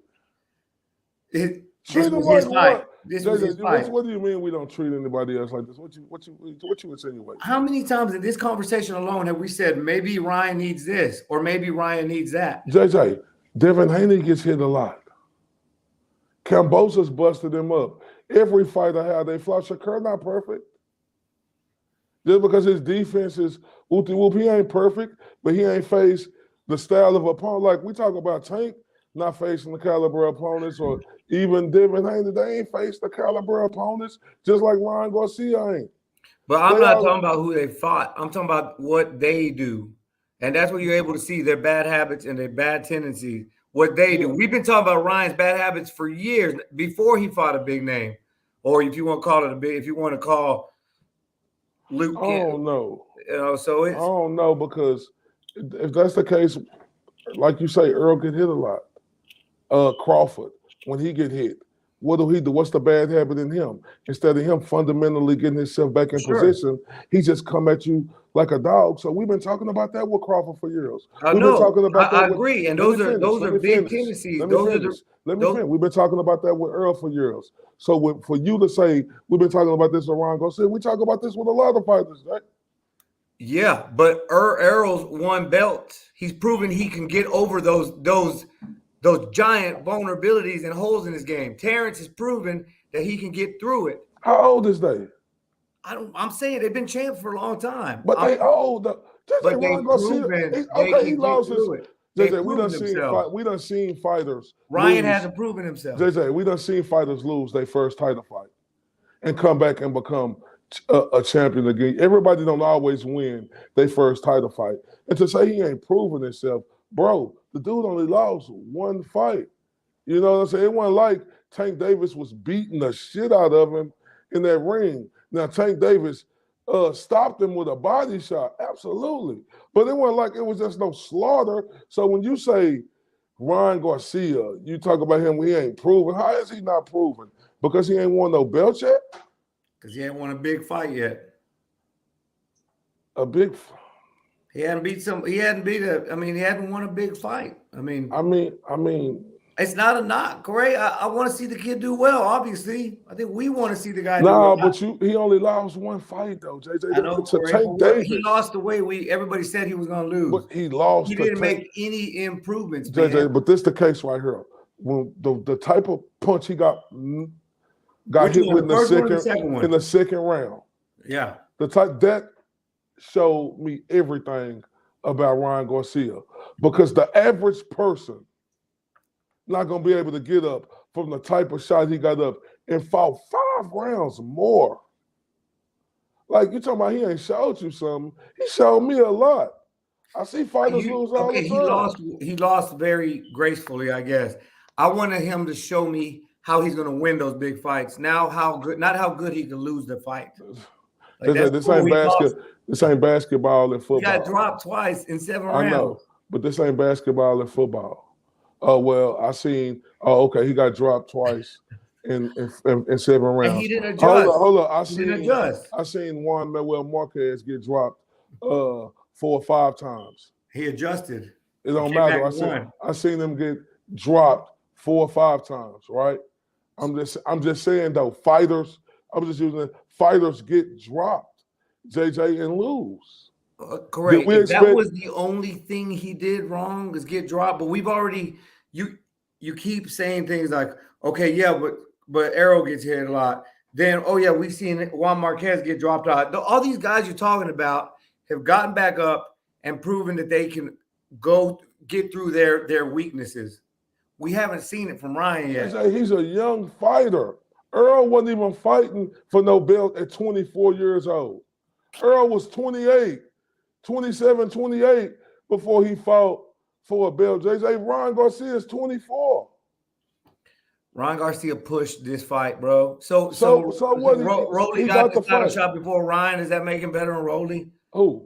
This was his fight. This was his fight. What do you mean we don't treat anybody else like this? What you insinuate? How many times in this conversation alone have we said maybe Ryan needs this or maybe Ryan needs that? JJ, Devin Haney gets hit a lot. Cambosa's busted him up. Every fighter had they flaw. Shakur not perfect. Just because his defense is whoop, he ain't perfect, but he ain't faced the style of opponent. Like we talk about Tank not facing the caliber opponents, or even Devin Haney, they ain't faced the caliber opponents, just like Ryan Garcia ain't. But I'm not talking about who they fought. I'm talking about what they do. And that's where you're able to see their bad habits and their bad tendencies, what they do. We've been talking about Ryan's bad habits for years before he fought a big name. Or if you want to call it if you want to call Luke. I don't know. So it's, I don't know, because if that's the case, like you say, Earl get hit a lot. Crawford, when he get hit, what do he do? What's the bad habit in him? Instead of him fundamentally getting himself back in position, he just come at you like a dog. So we've been talking about that with Crawford for years. I agree, and those are big tendencies. Let me finish. We've been talking about that with Earl for years. So for you to say we've been talking about this with Ryan Garcia, we talk about this with a lot of fighters, right? Yeah, but Earl's won belts. He's proven he can get over those giant vulnerabilities and holes in his game. Terrence has proven that he can get through it. How old is they? I'm saying they've been champs for a long time. But they old. But they proven he lost his. JJ, we done seen fighters. Ryan hasn't proven himself. JJ, we done seen fighters lose their first title fight and come back and become a champion again. Everybody don't always win their first title fight. And to say he ain't proven himself, bro, the dude only lost one fight. You know what I'm saying? It wasn't like Tank Davis was beating the shit out of him in that ring. Now, Tank Davis stopped him with a body shot, absolutely. But it wasn't like it was just no slaughter. So when you say Ryan Garcia, you talk about him, he ain't proven. How is he not proven? Because he ain't won no belt yet? Because he ain't won a big fight yet. A big fight? He hadn't won a big fight. I mean, it's not a knock, Corey. I want to see the kid do well, obviously. I think we want to see the guy do well. But he only lost one fight, though, JJ. I know, to Tank Davis. He lost the way everybody said he was going to lose. But he lost. He didn't make any improvements, JJ, man. but this is the case right here. When the type of punch he got hit with in the second round. Yeah. The type that showed me everything about Ryan Garcia, because the average person not going to be able to get up from the type of shot he got up and fought 5 rounds more. Like, you talking about he ain't showed you something. He showed me a lot. I see fighters lose all the time. He lost very gracefully, I guess. I wanted him to show me how he's going to win those big fights. Now, not how good he can lose the fight. Like this ain't basketball and football. He got dropped twice in 7 rounds. I know, but this ain't basketball and football. Oh, well, he got dropped twice in 7 rounds. And he didn't adjust. Hold on. I seen Juan Manuel Marquez get dropped 4 or 5 times. He adjusted. It don't matter. I seen him get dropped 4 or 5 times, right? I'm just saying, though, fighters get dropped, JJ, and lose. Correct. Did we If that expect? was the only thing he did wrong is get dropped, but we've already you keep saying things like, okay, yeah, but Arrow gets hit a lot. Then, oh yeah, we've seen Juan Marquez get dropped out. All these guys you're talking about have gotten back up and proven that they can get through their weaknesses. We haven't seen it from Ryan yet. He's a young fighter. Earl wasn't even fighting for no belt at 24 years old. Earl was 28, 27, 28 before he fought for a belt. JJ, Ryan Garcia is 24. Ryan Garcia pushed this fight, bro. So what? Rolly got the title shot before Ryan. Does that make him better than Rolly? Who?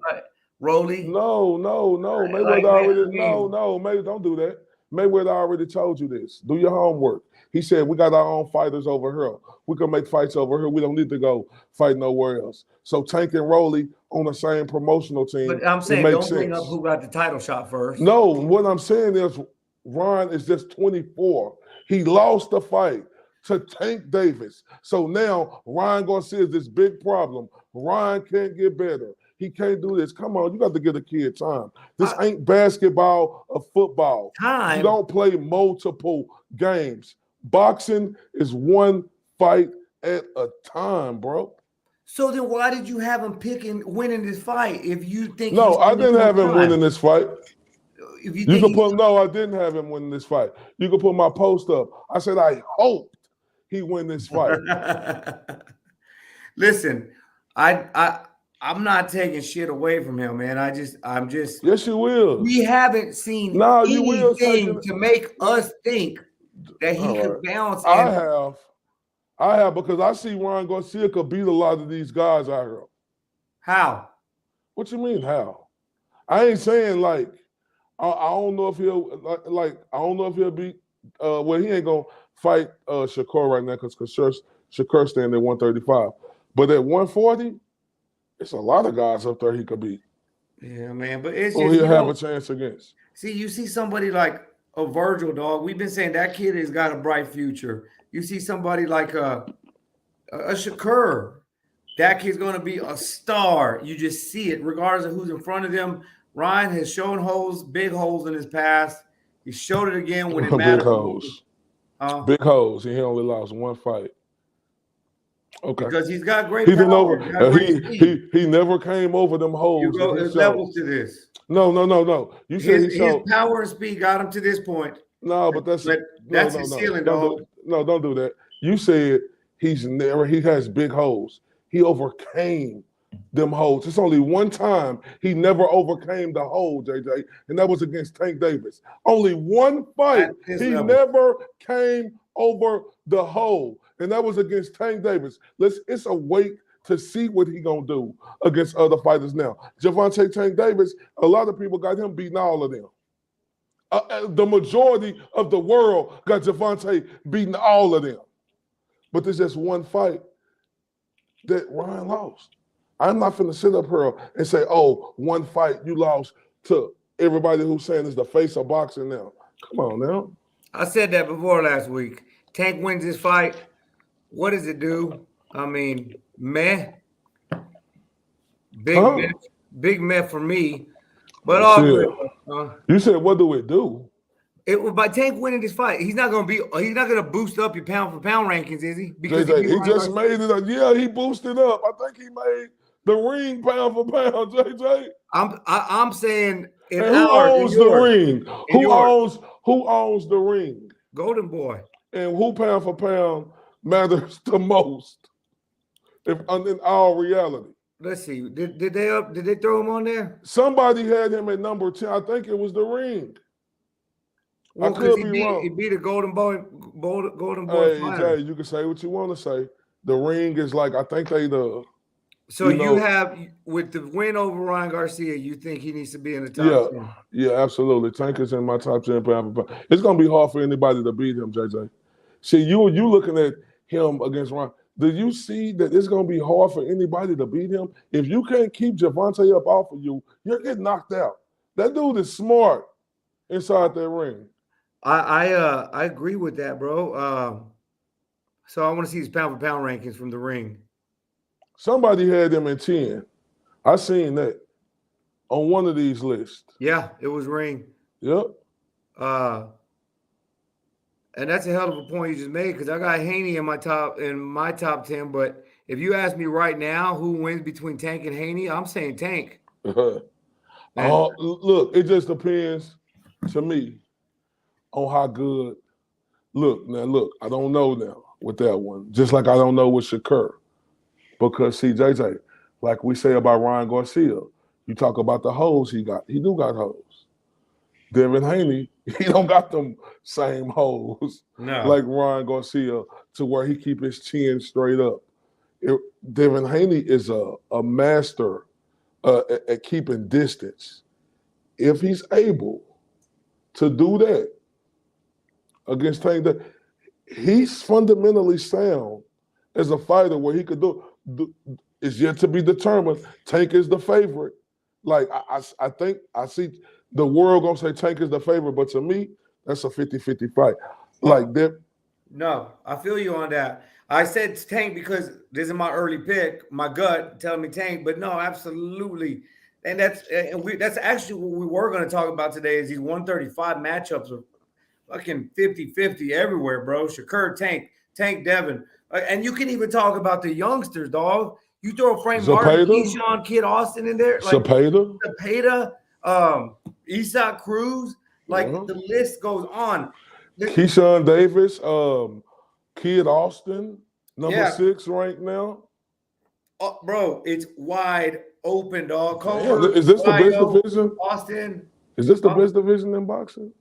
Rolly? No. Mayweather already. No. Maybe don't do that. Mayweather already told you this. Do your homework. He said, we got our own fighters over here. We can make fights over here. We don't need to go fight nowhere else. So Tank and Rolly on the same promotional team. But I'm saying don't bring up who got the title shot first. No, what I'm saying is Ryan is just 24. He lost the fight to Tank Davis. So now Ryan Garcia is this big problem. Ryan can't get better. He can't do this. Come on, you got to give a kid time. This ain't basketball or football. Time. You don't play multiple games. Boxing is one fight at a time, bro. So then why did you have him winning this fight if you think No, I didn't have him winning this fight. If you can put no, I didn't have him winning this fight. You can put my post up. I said I hoped he win this fight. Listen, I'm not taking shit away from him, man. I'm just Yes, you will. We haven't seen anything to make us think that he could bounce. I have because I see Ryan Garcia could beat a lot of these guys out here. How? What you mean how? I ain't saying like I don't know if he'll beat. Well, he ain't gonna fight Shakur right now because Shakur standing at 135. But at 140, it's a lot of guys up there he could beat. Yeah, man. But it's just he'll have a chance against. See, you see somebody like a Virgil, dog. We've been saying that kid has got a bright future. You see somebody like a Shakur. That kid's gonna be a star. You just see it, regardless of who's in front of them. Ryan has shown big holes in his past. He showed it again when it mattered. Big holes. Big holes. He only lost one fight. Okay. Because he's got great power. He never came over them holes. There's levels to this. No. You said his power and speed got him to this point. No, but that's his ceiling, dog. Don't do that. You said he has big holes. He overcame them holes. It's only one time he never overcame the hole, JJ, and that was against Tank Davis. Only one fight he never came over the hole, and that was against Tank Davis. It's a wait to see what he gonna do against other fighters now. Gervonta Tank Davis, a lot of people got him beating all of them. The majority of the world got Gervonta beating all of them. But there's just one fight that Ryan lost. I'm not finna sit up here and say, oh, one fight you lost to everybody who's saying is the face of boxing now. Come on now. I said that before last week. Tank wins this fight. What does it do? I mean, meh. Big meh for me. But you said, what do it do? By Tank winning this fight, he's not gonna boost up your pound for pound rankings, is he? Because he just made it. Yeah, he boosted up. I think he made the ring pound for pound, JJ. I'm saying who owns the ring? Who owns the ring? Golden Boy. And who pound for pound matters the most? In all reality. Let's see. Did they throw him on there? Somebody had him at number 10. I think it was the ring. Well, I could be wrong. He beat a Golden Boy. Hey, Jay, you can say what you want to say. The ring is like, I think they the. So you have, with the win over Ryan Garcia, you think he needs to be in the top 10? Yeah, absolutely. Tank is in my top 10 pound for pound. It's gonna be hard for anybody to beat him, JJ. See, you looking at him against Ryan. Do you see that it's gonna be hard for anybody to beat him? If you can't keep Gervonta up off of you, you're getting knocked out. That dude is smart inside that ring. I agree with that, bro. So I want to see his pound for pound rankings from the ring. Somebody had him in 10. I seen that. on one of these lists. Yeah, it was Ring. Yep. And that's a hell of a point you just made because I got Haney in my top 10. But if you ask me right now who wins between Tank and Haney, I'm saying Tank. Look, it just depends to me on how good. Look, I don't know now with that one. Just like I don't know with Shakur. Because see, JJ, like we say about Ryan Garcia, you talk about the hoes he got. He do got hoes. Devin Haney, he don't got them same hoes like Ryan Garcia to where he keep his chin straight up. Devin Haney is a master at keeping distance. If he's able to do that against Tank, he's fundamentally sound as a fighter where he could do is yet to be determined. Tank is the favorite. Like I think I see the world gonna say Tank is the favorite, but to me, that's a 50-50 fight. Like that. No, I feel you on that. I said Tank because this is my early pick, my gut telling me Tank, but no, absolutely. And that's actually what we were going to talk about today is these 135 matchups of fucking 50-50 everywhere, bro. Shakur, Tank, Devin. And you can even talk about the youngsters, dog. You throw Frank Martin, Keyshawn, Kid Austin in there. Like Zepeda, Isak Cruz. Like the list goes on. Keyshawn Davis, Kid Austin, number 6 right now. Oh, bro, it's wide open, dog. Is this the best division? Austin. Is this the best division in boxing?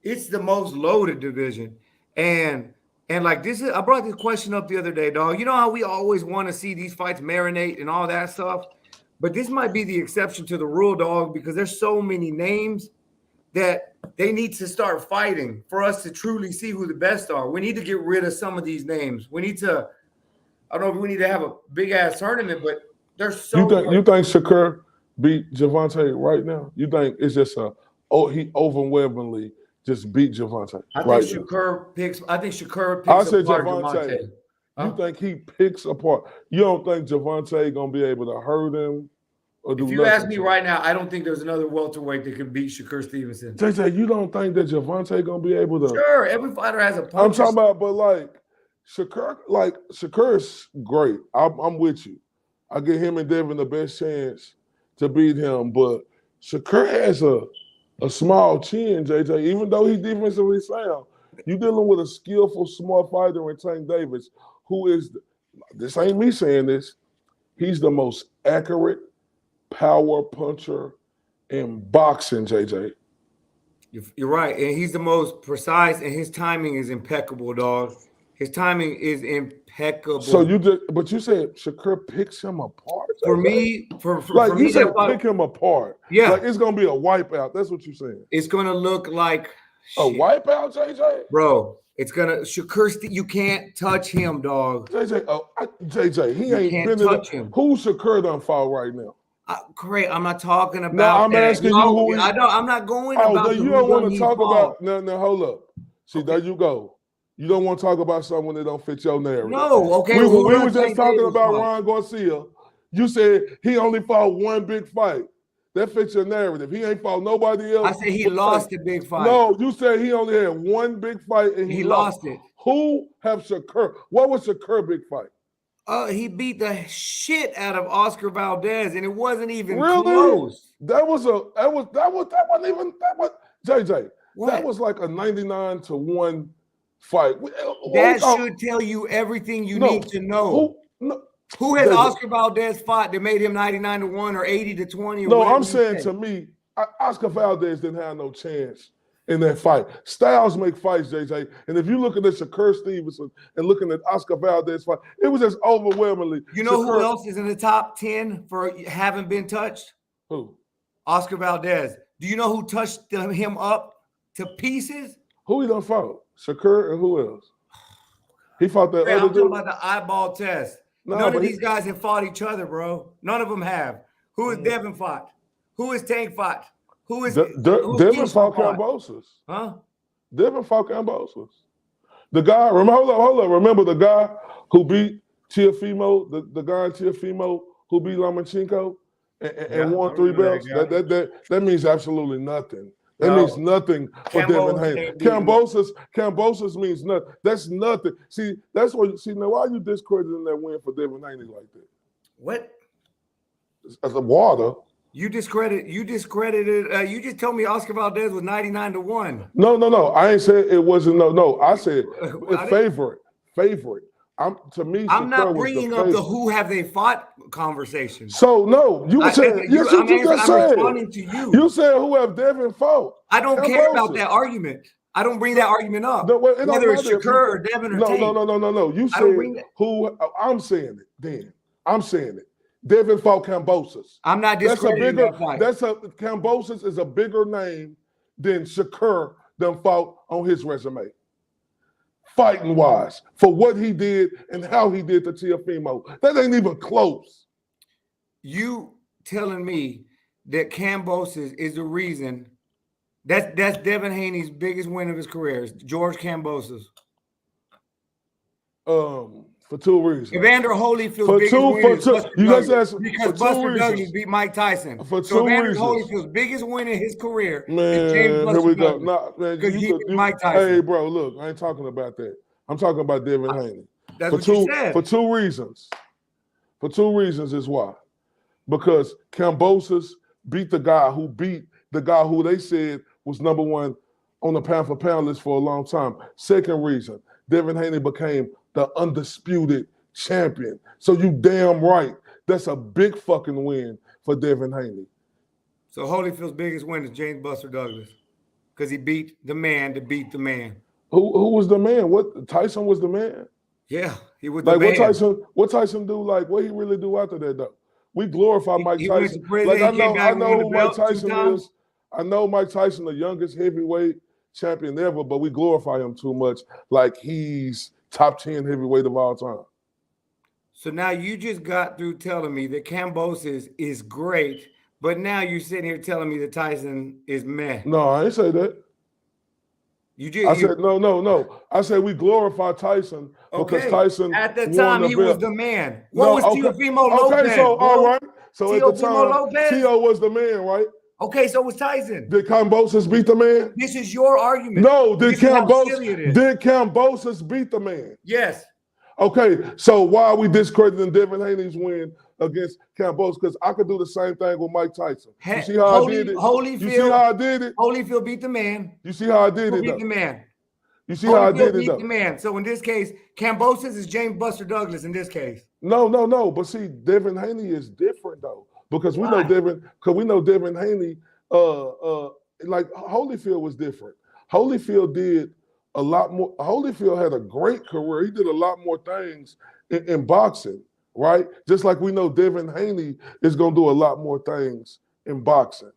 It's the most loaded division. And like this is I brought this question up the other day, dog. You know how we always want to see these fights marinate and all that stuff? But this might be the exception to the rule, dog, because there's so many names that they need to start fighting for us to truly see who the best are. We need to get rid of some of these names. We need to, I don't know if we need to have a big ass tournament, but there's so you think Shakur beat Gervonta right now? You think it's just he overwhelmingly just beat Gervonta? I think Shakur picks apart Gervonta. You think he picks apart? You don't think Gervonta gonna be able to hurt him? If you ask me right now, I don't think there's another welterweight that can beat Shakur Stevenson. JJ, you don't think that Gervonta gonna be able to? Sure, every fighter has a punch. I'm talking about, but like Shakur is great. I'm with you. I give him and Devin the best chance to beat him, but Shakur has a small chin, JJ. Even though he's defensively sound, you're dealing with a skillful, smart fighter in Tank Davis, who is. This ain't me saying this. He's the most accurate power puncher in boxing, JJ. You're right. And he's the most precise, and his timing is impeccable, dog. His timing is impeccable. So but you said Shakur picks him apart? For me, for like me, you said, pick him apart. Yeah. Like it's gonna be a wipeout. That's what you're saying. It's gonna look like a wipeout, JJ? Bro, it's gonna Shakur. You can't touch him, dog. JJ, he ain't been touch him. Who's Shakur done fall right now? Great. I'm not talking about. No, I'm asking you who. I'm not going about. You don't want to talk about. No, hold up. See, there you go. You don't want to talk about someone that don't fit your narrative. No, okay. We were just talking about Ryan Garcia. You said he only fought one big fight. That fits your narrative. He ain't fought nobody else. I said he lost the big fight. No, you said he only had one big fight and he lost it. Who have Shakur? What was Shakur big fight? He beat the shit out of Oscar Valdez, and it wasn't even close. That was JJ. What? That was like a 99-1 fight. That should tell you everything you need to know. Who has Oscar Valdez fought that made him 99-1 or 80-20? No, I'm saying to me, Oscar Valdez didn't have no chance in that fight. Styles make fights, JJ. And if you look at this Shakur Stevenson and looking at Oscar Valdez fight, it was just overwhelmingly. You know who else is in the top 10 for having been touched? Who? Oscar Valdez. Do you know who touched him up to pieces? Who he done fought? Shakur and who else? He fought that other dude. I'm talking about the eyeball test. None of these guys have fought each other, bro. None of them have. Who is Devin fought? Who is Tank fought? Who is Devin fought Kambosos? Huh? Devin fought Kambosos. The guy, hold up. Remember the guy who beat Teofimo, the guy in Teofimo who beat Lomachenko? and won 3 belts. That means absolutely nothing. That means nothing for Devin Haney. Cambosos means nothing. That's nothing. See, that's what. See, now why are you discrediting that win for Devin Haney like that? What? As a water. You discredited. You just told me Oscar Valdez was 99-1. No. I ain't said it wasn't. No. I said favorite. I'm not bringing up the who have they fought conversation. So no, you said yes. You just said. Responding to you. You said who have Devin fought. I don't care about that argument. I don't bring that argument up. No, whether it's Shakur or Devin or Tate. No. You said who? I'm saying it. Then I'm saying it. Devin fought Cambosos. I'm not discrediting that fight. Cambosos is a bigger name than Shakur done fought on his resume. Fighting wise, for what he did and how he did to Teofimo. That ain't even close. You telling me that Cambosos is the reason that's Devin Haney's biggest win of his career, is George Cambosos? For 2 reasons. Evander Holyfield's biggest win because Buster Douglas beat Mike Tyson. For 2 Evander reasons. Holyfield's biggest win in his career is James here we Buster go. Nah, man, because he beat Mike Tyson. Hey, bro, look, I ain't talking about that. I'm talking about Devin Haney. That's what you said. For 2 reasons. For 2 reasons is why. Because Cambosos beat the guy who they said was number 1 on the pound for pound list for a long time. Second reason, Devin Haney became the undisputed champion. So you damn right. That's a big fucking win for Devin Haney. So Holyfield's biggest win is James Buster Douglas because he beat the man to beat the man. Who was the man? What Tyson was the man? Yeah, he was the man. What Tyson do? Like what he really do after that though? We glorify Mike Tyson. Went to prison, I know who Mike Tyson is. I know Mike Tyson, the youngest heavyweight champion ever, but we glorify him too much. Like he's top 10 heavyweight of all time. So now you just got through telling me that Cambosos is great, but now you're sitting here telling me that Tyson is meh. No, I ain't say that. I said no. I said we glorify Tyson because Tyson at the time he was the man. What was Teofimo Lopez? Okay, so all right. So at the time, Lopez? Teo was the man, right? Okay, so was Tyson. Did Cambosos beat the man? This is your argument. No, did Cambosos beat the man? Yes. Okay, so why are we discrediting Devin Haney's win against Cambosos? Because I could do the same thing with Mike Tyson. You see how I did it? You see how I did it? Holyfield beat the man. You see how I did it? Beat the man. You see how I did it? Beat the man. So in this case, Cambosos is James Buster Douglas in this case. No. But see, Devin Haney is different though. Because we know Devin Haney, like Holyfield was different. Holyfield did a lot more. Holyfield had a great career. He did a lot more things in boxing, right? Just like we know Devin Haney is going to do a lot more things in boxing.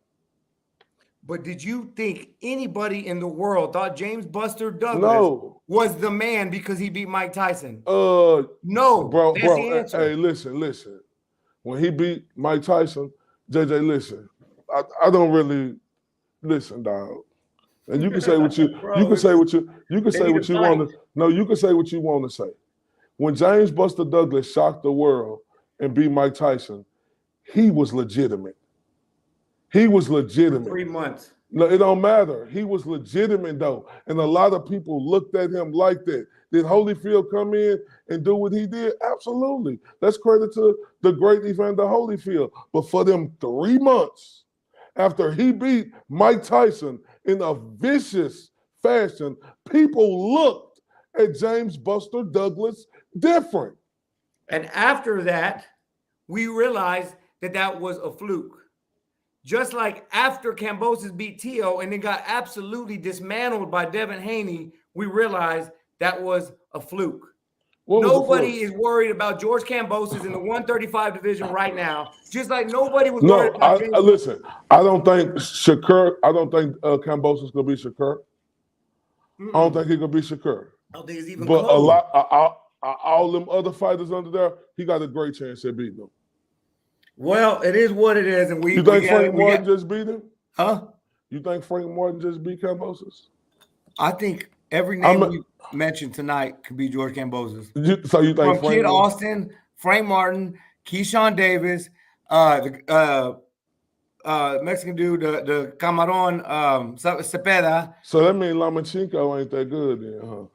But did you think anybody in the world thought James Buster Douglas was the man because he beat Mike Tyson? No, bro. That's the answer. Hey, listen. When he beat Mike Tyson, JJ, listen. I don't really listen, dog. And you can say what you can say what you want to. No, you can say what you want to say. When James Buster Douglas shocked the world and beat Mike Tyson, he was legitimate. He was legitimate. 3 months. No, it don't matter. He was legitimate though, and a lot of people looked at him like that. Did Holyfield come in and do what he did? Absolutely. That's credit to the great Evander Holyfield. But for them 3 months after he beat Mike Tyson in a vicious fashion, people looked at James Buster Douglas different. And after that, we realized that that was a fluke. Just like after Cambosos beat Teo and then got absolutely dismantled by Devin Haney, we realized that was a fluke. Nobody is worried about George Cambosos in the 135 division right now. Just like nobody was worried about James. Listen, I don't think Cambosos gonna be Shakur. I don't think he's gonna be Shakur. I don't think it's even but close. All them other fighters under there, he got a great chance at beating them. Well, it is what it is, and You think Frank Martin just beat him? Huh? You think Frank Martin just beat Cambosos? I think every name we mentioned tonight could be George Cambosos. So you think From Kid Austin, Frank Martin, Keyshawn Davis, Mexican dude, the Camarón, Cepeda. So that means Lomachenko ain't that good then, huh?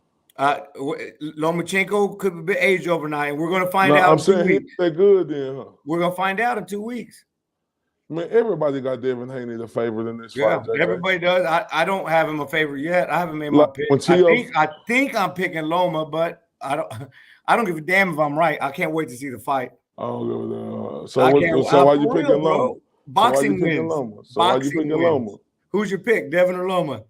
Lomachenko could be aged overnight, and we're going to find No, out I'm in 2 saying he ain't weeks. that good then, huh? We're going to find out in 2 weeks. Man, everybody got Devin Haney the favorite in this Yeah, fight. JJ. everybody does. I don't have him a favorite yet. I haven't made my Like, pick. when Tio- I think I'm picking Loma, but I don't give a damn if I'm right. I can't wait to see the fight. I don't give a damn. I can't- So why for you real, picking bro. Loma? Boxing so why you picking wins. Loma? So why you Boxing picking wins. Loma? Who's your pick, Devin or Loma?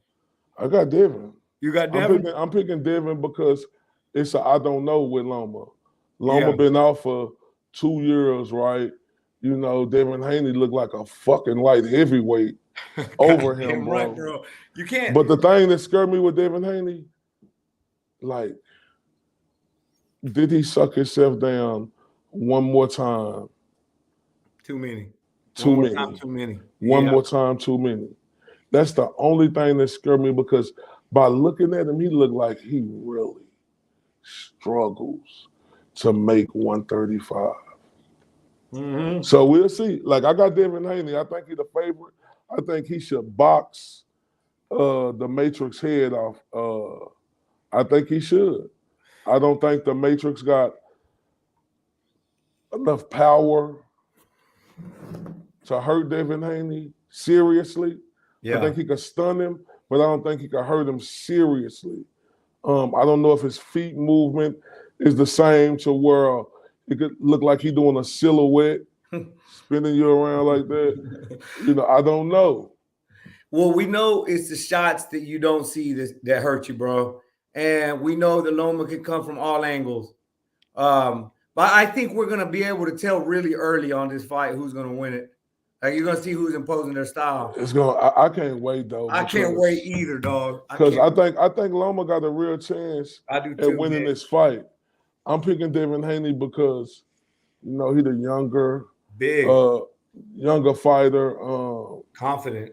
I got Devin. You got Devin? I'm picking Devin because it's a I don't know with Loma. Loma Yeah. been out for 2 years, right? You know, Devin Haney looked like a fucking light heavyweight over him, bro. Right, bro. You can't. But the thing that scared me with Devin Haney, like, did he suck himself down one more time? Too many. Too One more many. time, too many. One Yeah. more time, too many. That's the only thing that scared me because by looking at him, he looked like he really struggles to make 135. Mhm. So we'll see. Like, I got Devin Haney. I think he's the favorite. I think he should box the Matrix head off. I think he should. I don't think the Matrix got enough power to hurt Devin Haney seriously. Yeah. I think he could stun him, but I don't think he could hurt him seriously. I don't know if his feet movement is the same to where it could look like he's doing a silhouette, spinning you around like that. You know, I don't know. Well, we know it's the shots that you don't see that hurt you, bro. And we know the Loma can come from all angles. But I think we're going to be able to tell really early on this fight who's going to win it. Like, you're going to see who's imposing their style. It's gonna. I can't wait though. I can't wait either, dog. Because I think Loma got a real chance I do at too, winning man. this fight. I'm picking Devin Haney because, you know, he's a younger fighter. Confident.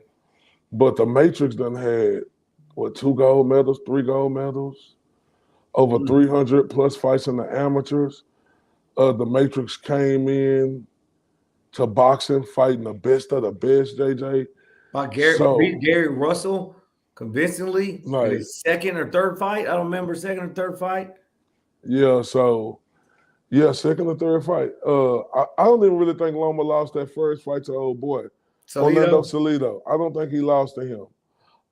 But the Matrix done had, what, 2 gold medals, 3 gold medals, over 300 plus fights in the amateurs. The Matrix came in to boxing, fighting the best of the best, JJ. Beat Gary Russell convincingly in his second or third fight. I don't remember second or third fight. Yeah, second or third fight. I don't even really think Loma lost that first fight to old boy. Orlando Salido. I don't think he lost to him.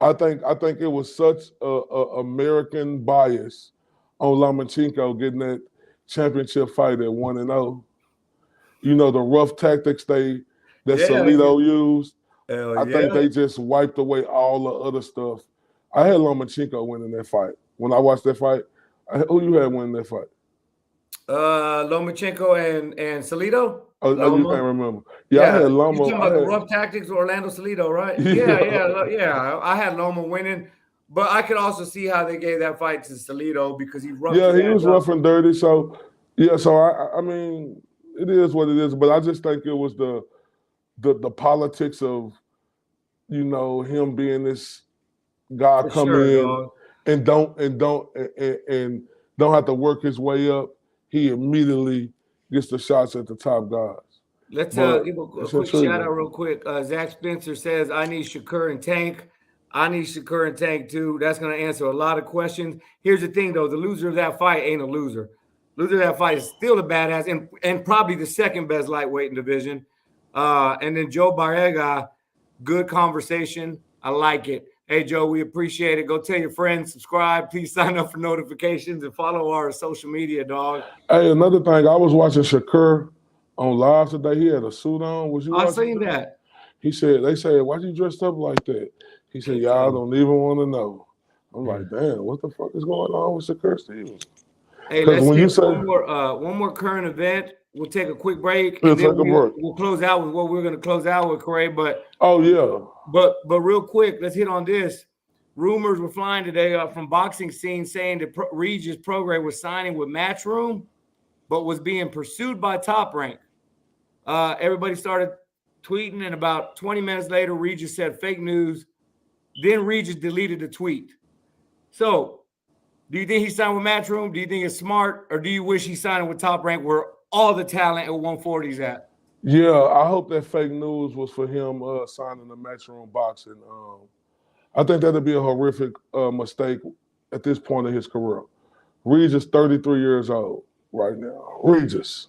I think it was such a American bias on Lomachenko getting that championship fight at 1-0. You know, the rough tactics that Salido used. I think they just wiped away all the other stuff. I had Lomachenko winning that fight. When I watched that fight, who you had winning that fight? Lomachenko and Salido. Oh, you can't remember. Yeah, I had Loma. You talking about the rough tactics of Orlando Salido, right? Yeah. I had Loma winning, but I could also see how they gave that fight to Salido because he roughed. Yeah, he was rough and dirty. So I mean, it is what it is. But I just think it was the politics of, you know, him being this guy and don't have to work his way up. He immediately gets the shots at the top guys. Let's give a quick shout out real quick. Zach Spencer says, I need Shakur and Tank. I need Shakur and Tank too. That's going to answer a lot of questions. Here's the thing, though. The loser of that fight ain't a loser. Loser of that fight is still a badass and probably the second best lightweight in division. And then Joe Barrega, good conversation. I like it. Hey, Joe, we appreciate it. Go tell your friends, subscribe. Please sign up for notifications and follow our social media, dog. Hey, another thing, I was watching Shakur on live today. He had a suit on. Was you watching? I seen that. They said, why you dressed up like that? He said, y'all don't even want to know. I'm like, damn, what the fuck is going on with Shakur Stevens? Hey, let's get one more current event. We'll take a quick break. And then we'll close out with what we're going to close out with, Corey. But real quick, let's hit on this. Rumors were flying today from boxing scene saying that Regis Prograis was signing with Matchroom, but was being pursued by Top Rank. Everybody started tweeting, and about 20 minutes later, Regis said fake news. Then Regis deleted the tweet. So, do you think he signed with Matchroom? Do you think it's smart, or do you wish he signed with Top Rank where all the talent at 140 is at? Yeah, I hope that fake news was for him signing the Matchroom boxing. I think that'd be a horrific mistake at this point in his career. Regis, 33 years old right now. Regis,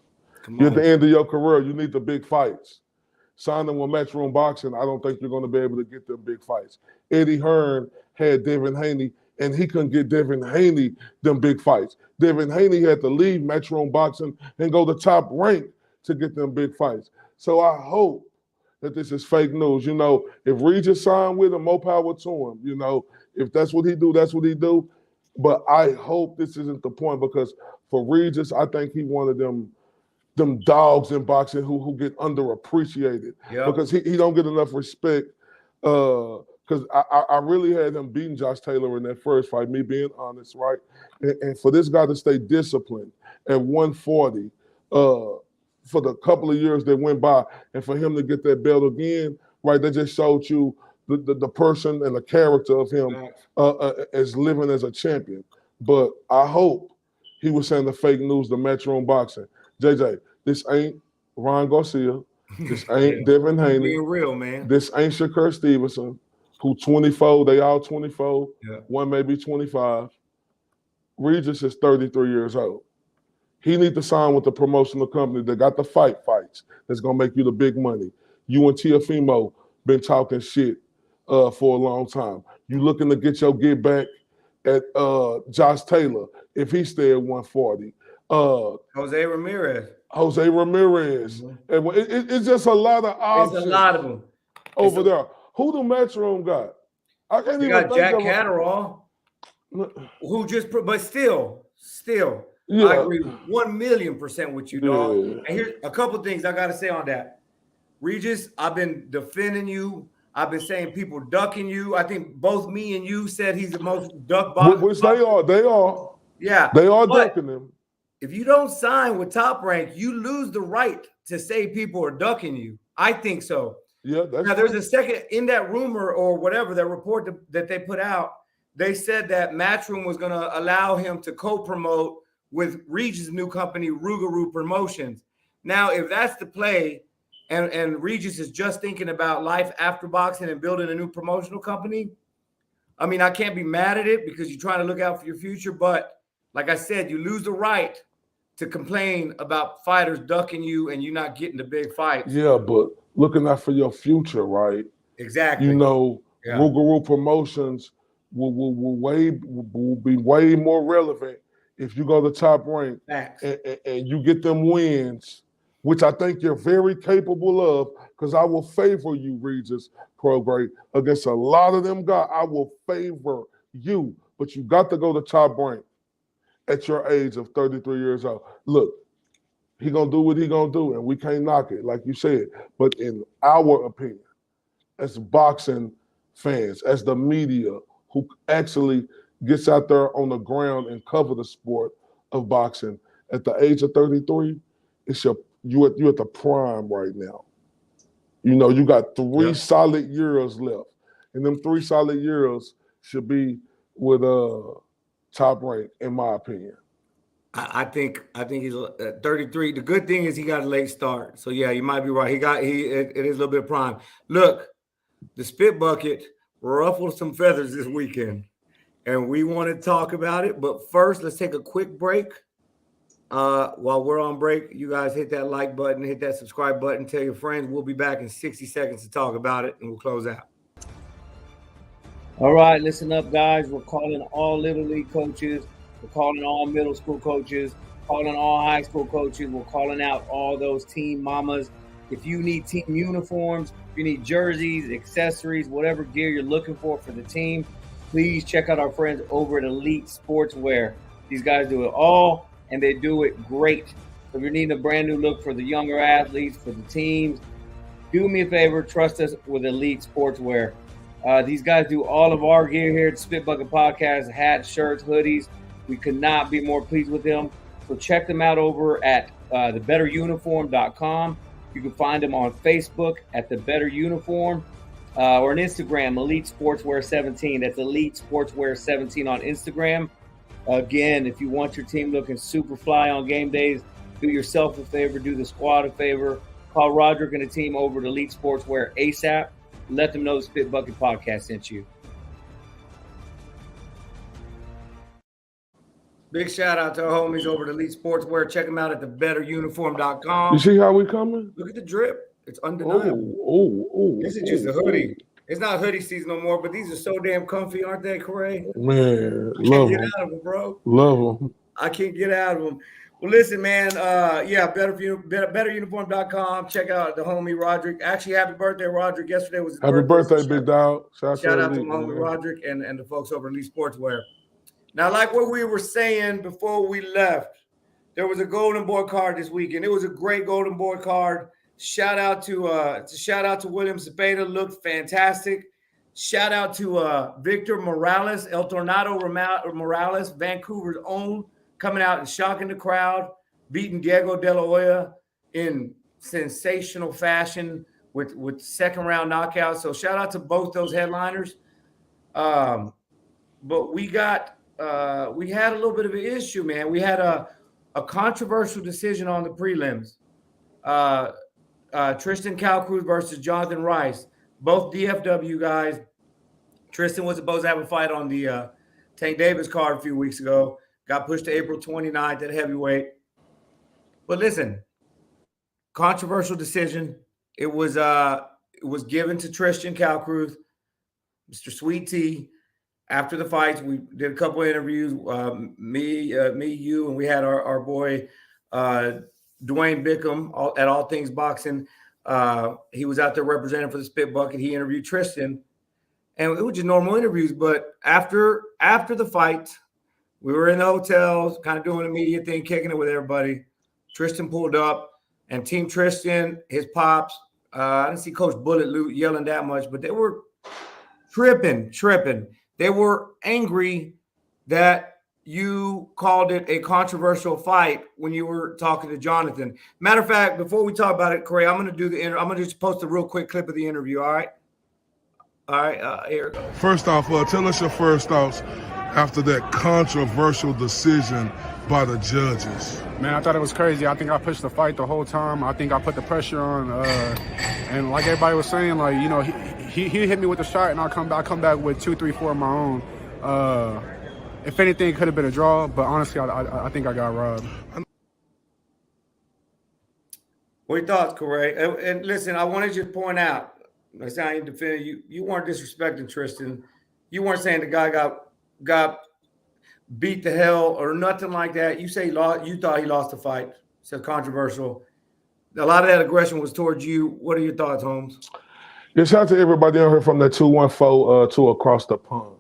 you're at the end of your career. You need the big fights. Signing with Matchroom Boxing, I don't think you're going to be able to get them big fights. Eddie Hearn had Devin Haney, and he couldn't get Devin Haney them big fights. Devin Haney had to leave Matchroom Boxing and go to Top Rank to get them big fights. So I hope that this is fake news. You know, if Regis signed with him, more power to him. You know, if that's what he do, that's what he do. But I hope this isn't the point, because for Regis, I think he one of them dogs in boxing who get underappreciated, because he don't get enough respect. Because I really had him beating Josh Taylor in that first fight, me being honest, right? And for this guy to stay disciplined at 140 for the couple of years that went by, and for him to get that belt again, right, that just showed you the person and the character of him as living as a champion. But I hope he was saying the fake news, the Matchroom Boxing. JJ, this ain't Ryan Garcia. This ain't Devin Haney. Being real, man. This ain't Shakur Stevenson, who 24. They all 24. Yeah. One may be 25. Regis is 33 years old. He need to sign with the promotional company that got the fights that's going to make you the big money. You and Teofimo been talking shit for a long time. You looking to get your get back at Josh Taylor if he stay at 140. Jose Ramirez. Mm-hmm. And it's just a lot of options. It's a lot of them over there. Who the Matchroom got? I can't even got think Jack of Catterall, who just, but still, yeah. I agree 1,000,000% with you, dog. Yeah. And here's a couple things I got to say on that. Regis, I've been defending you. I've been saying people ducking you. I think both me and you said he's the most duck boxer. Which they are. Yeah. They are ducking him. If you don't sign with Top Rank, you lose the right to say people are ducking you. I think so. Yeah. Now, there's a second in that rumor or whatever, that report that they put out. They said that Matchroom was going to allow him to co-promote with Regis' new company, Rougarou Promotions. Now, if that's the play, and Regis is just thinking about life after boxing and building a new promotional company, I mean, I can't be mad at it because you're trying to look out for your future. But like I said, you lose the right to complain about fighters ducking you and you not getting the big fights. Yeah, but looking out for your future, right? Exactly. You know, Rougarou Promotions will be way more relevant if you go to Top Rank and you get them wins, which I think you're very capable of, because I will favor you, Regis Prograde, against a lot of them guys. I will favor you, but you got to go to Top Rank at your age of 33 years old. Look, he gonna do what he gonna do, and we can't knock it, like you said. But in our opinion, as boxing fans, as the media who actually gets out there on the ground and cover the sport of boxing, at the age of 33, you're at the prime right now. You know, you got 3 solid years left, and them 3 solid years should be with Top Rank, in my opinion. I think he's 33. The good thing is he got a late start. So yeah, you might be right. It is a little bit of prime. Look, the Spit Bucket ruffled some feathers this weekend, and we want to talk about it. But first, let's take a quick break. While we're on break, you guys hit that like button, hit that subscribe button, tell your friends. We'll be back in 60 seconds to talk about it, and we'll close out. All right, listen up, guys. We're calling all Little League coaches. We're calling all middle school coaches, calling all high school coaches. We're calling out all those team mamas. If you need team uniforms, if you need jerseys, accessories, whatever gear you're looking for the team, please check out our friends over at Elite Sportswear. These guys do it all, and they do it great. So if you're needing a brand new look for the younger athletes, for the teams, do me a favor, trust us with Elite Sportswear. These guys do all of our gear here at Spit Bucket Podcast, hats, shirts, hoodies. We could not be more pleased with them. So check them out over at thebetteruniform.com. You can find them on Facebook at The Better Uniform or on Instagram, Elite Sportswear 17. That's Elite Sportswear 17 on Instagram. Again, if you want your team looking super fly on game days, do yourself a favor, do the squad a favor. Call Roderick and the team over at Elite Sportswear ASAP. Let them know the Spit Bucket Podcast sent you. Big shout out to our homies over at Elite Sportswear. Check them out at thebetteruniform.com. You see how we coming? Look at the drip. It's undeniable. Oh. This is just a hoodie. It's not hoodie season no more, but these are so damn comfy, aren't they, Corey? Man, I can't get out of them, bro. Love them. I can't get out of them. Well, listen, man. Betteruniform.com. Check out the homie Roderick. Actually, happy birthday, Roderick. Yesterday was his Happy birthday, big dog. Shout out to my homie Roderick and the folks over at Elite Sportswear. Now, like what we were saying before we left, there was a Golden Boy card this weekend. It was a great Golden Boy card. Shout out to William Cepeda, looked fantastic. Shout out to Victor Morales, El Tornado Morales, Vancouver's own, coming out and shocking the crowd, beating Diego De La Hoya in sensational fashion with second round knockouts. So shout out to both those headliners. But we had a little bit of an issue, man. We had a controversial decision on the prelims. Tristan Calcruz versus Jonathan Rice, both DFW guys. Tristan was supposed to have a fight on the Tank Davis card a few weeks ago. Got pushed to April 29th at heavyweight. But listen, controversial decision. It was given to Tristan Calcruz, Mr. Sweet Tea. After the fights, we did a couple of interviews. Me, you, and we had our boy Dwayne Bickham at All Things Boxing. He was out there representing for the Spit Bucket. He interviewed Tristan, and it was just normal interviews. But after the fight, we were in the hotels, kind of doing a media thing, kicking it with everybody. Tristan pulled up, and Team Tristan, his pops. I didn't see Coach Bullet yelling that much, but they were tripping. They were angry that you called it a controversial fight when you were talking to Jonathan. Matter of fact, before we talk about it, Corey, I'm going to just post a real quick clip of the interview. All right, here it goes. First off, tell us your first thoughts after that controversial decision by the judges. Man, I thought it was crazy. I think I pushed the fight the whole time. I think I put the pressure on, and like everybody was saying, like, you know, he hit me with a shot, and I come back with 2, 3, 4 of my own. If anything, it could have been a draw, but honestly, I think I got robbed. What are your thoughts, Corey? And listen, I wanted you to point out, that's how you defend you. You weren't disrespecting Tristan. You weren't saying the guy got beat the hell or nothing like that. You say you thought he lost the fight. So controversial. A lot of that aggression was towards you. What are your thoughts, Holmes? Yeah, shout out to everybody on here from that 214 to across the pond.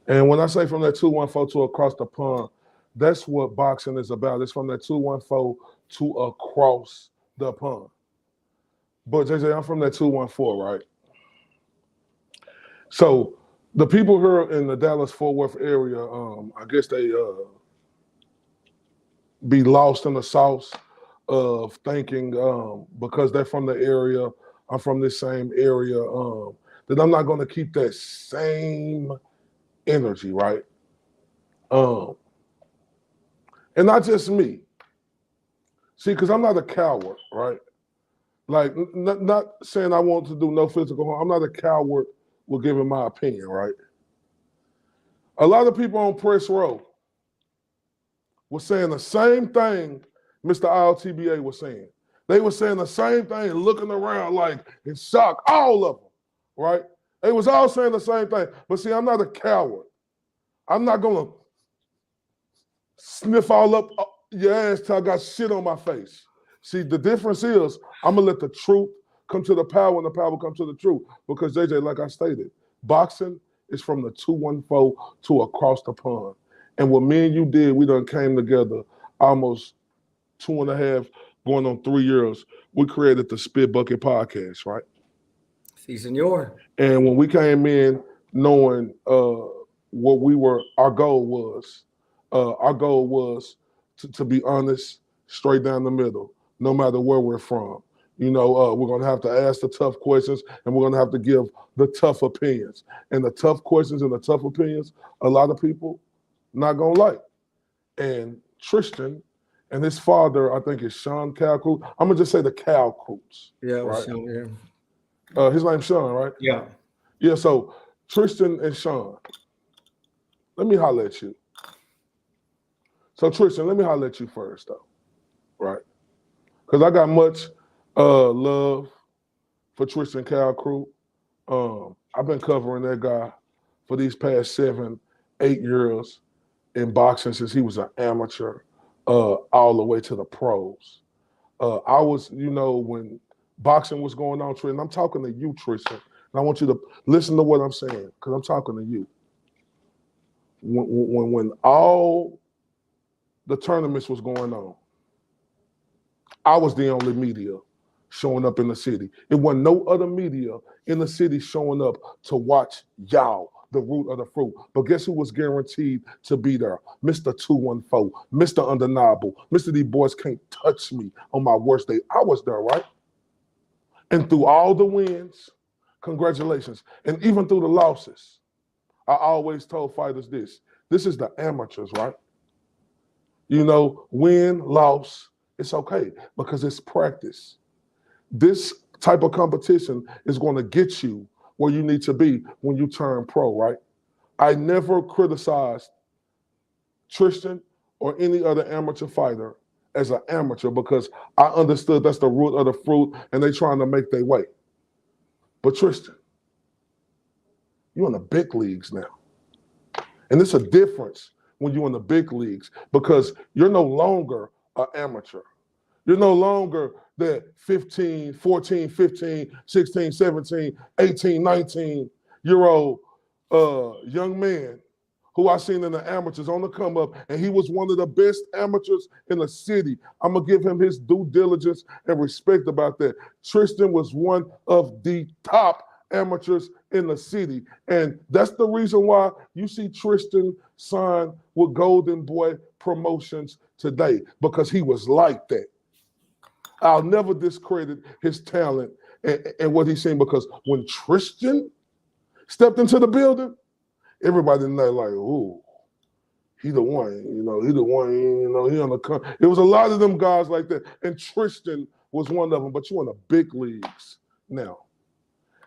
And when I say from that 214 to across the pond, that's what boxing is about. It's from that 214 to across the pond. But JJ, I'm from that 214, right? So the people here in the Dallas-Fort Worth area, I guess they be lost in the sauce of thinking because they're from the area, I'm from this same area, that I'm not going to keep that same energy, right? And not just me. See, because I'm not a coward, right? Like, not saying I want to do no physical harm. I'm not a coward with giving my opinion, right? A lot of people on press row were saying the same thing Mr. ILTBA was saying. They were saying the same thing, looking around like in shock, all of them, right? They was all saying the same thing. But see, I'm not a coward. I'm not going to sniff all up your ass till I got shit on my face. See, the difference is I'm going to let the truth come to the power and the power come to the truth. Because, JJ, like I stated, boxing is from the 214 to across the pond. And what me and you did, we done came together almost 2.5, going on 3 years. We created the Spit Bucket Podcast, right? Si, senor. And when we came in knowing what our goal was to be honest, straight down the middle, no matter where we're from. You know, we're going to have to ask the tough questions, and we're going to have to give the tough opinions. And the tough questions and the tough opinions, a lot of people not going to like. And Tristan and his father, I think, is Sean Calcroot. I'm gonna just say the Calcroots. Yeah, right? Sean, yeah. His name's Sean, right? Yeah. Yeah. So Tristan and Sean, let me holler at you. So Tristan, let me holler at you first, though, right? Because I got much love for Tristan Calcroot. I've been covering that guy for these past 7-8 years in boxing since he was an amateur, all the way to the pros. I was, when boxing was going on, Tristan, I'm talking to you, Tristan, and I want you to listen to what I'm saying, because I'm talking to you. When all the tournaments was going on, I was the only media showing up in the city. It wasn't no other media in the city showing up to watch y'all, the root of the fruit. But guess who was guaranteed to be there? Mr. 214, Mr. Undeniable, Mr. These boys can't touch me on my worst day. I was there, right? And through all the wins, congratulations. And even through the losses, I always told fighters this is the amateurs, right? Win, loss, it's okay because it's practice. This type of competition is going to get you where you need to be when you turn pro, right? I never criticized Tristan or any other amateur fighter as an amateur because I understood that's the root of the fruit and they trying to make their way. But Tristan, you're in the big leagues now. And it's a difference when you're in the big leagues because you're no longer an amateur. You're no longer that 14, 15, 16, 17, 18, 19-year-old young man who I seen in the amateurs on the come up, and he was one of the best amateurs in the city. I'm going to give him his due diligence and respect about that. Tristan was one of the top amateurs in the city, and that's the reason why you see Tristan sign with Golden Boy Promotions today, because he was like that. I'll never discredit his talent and what he's saying, because when Tristan stepped into the building, everybody in there like, ooh, he the one, he the one, he on the come. It was a lot of them guys like that, and Tristan was one of them, but you in the big leagues now.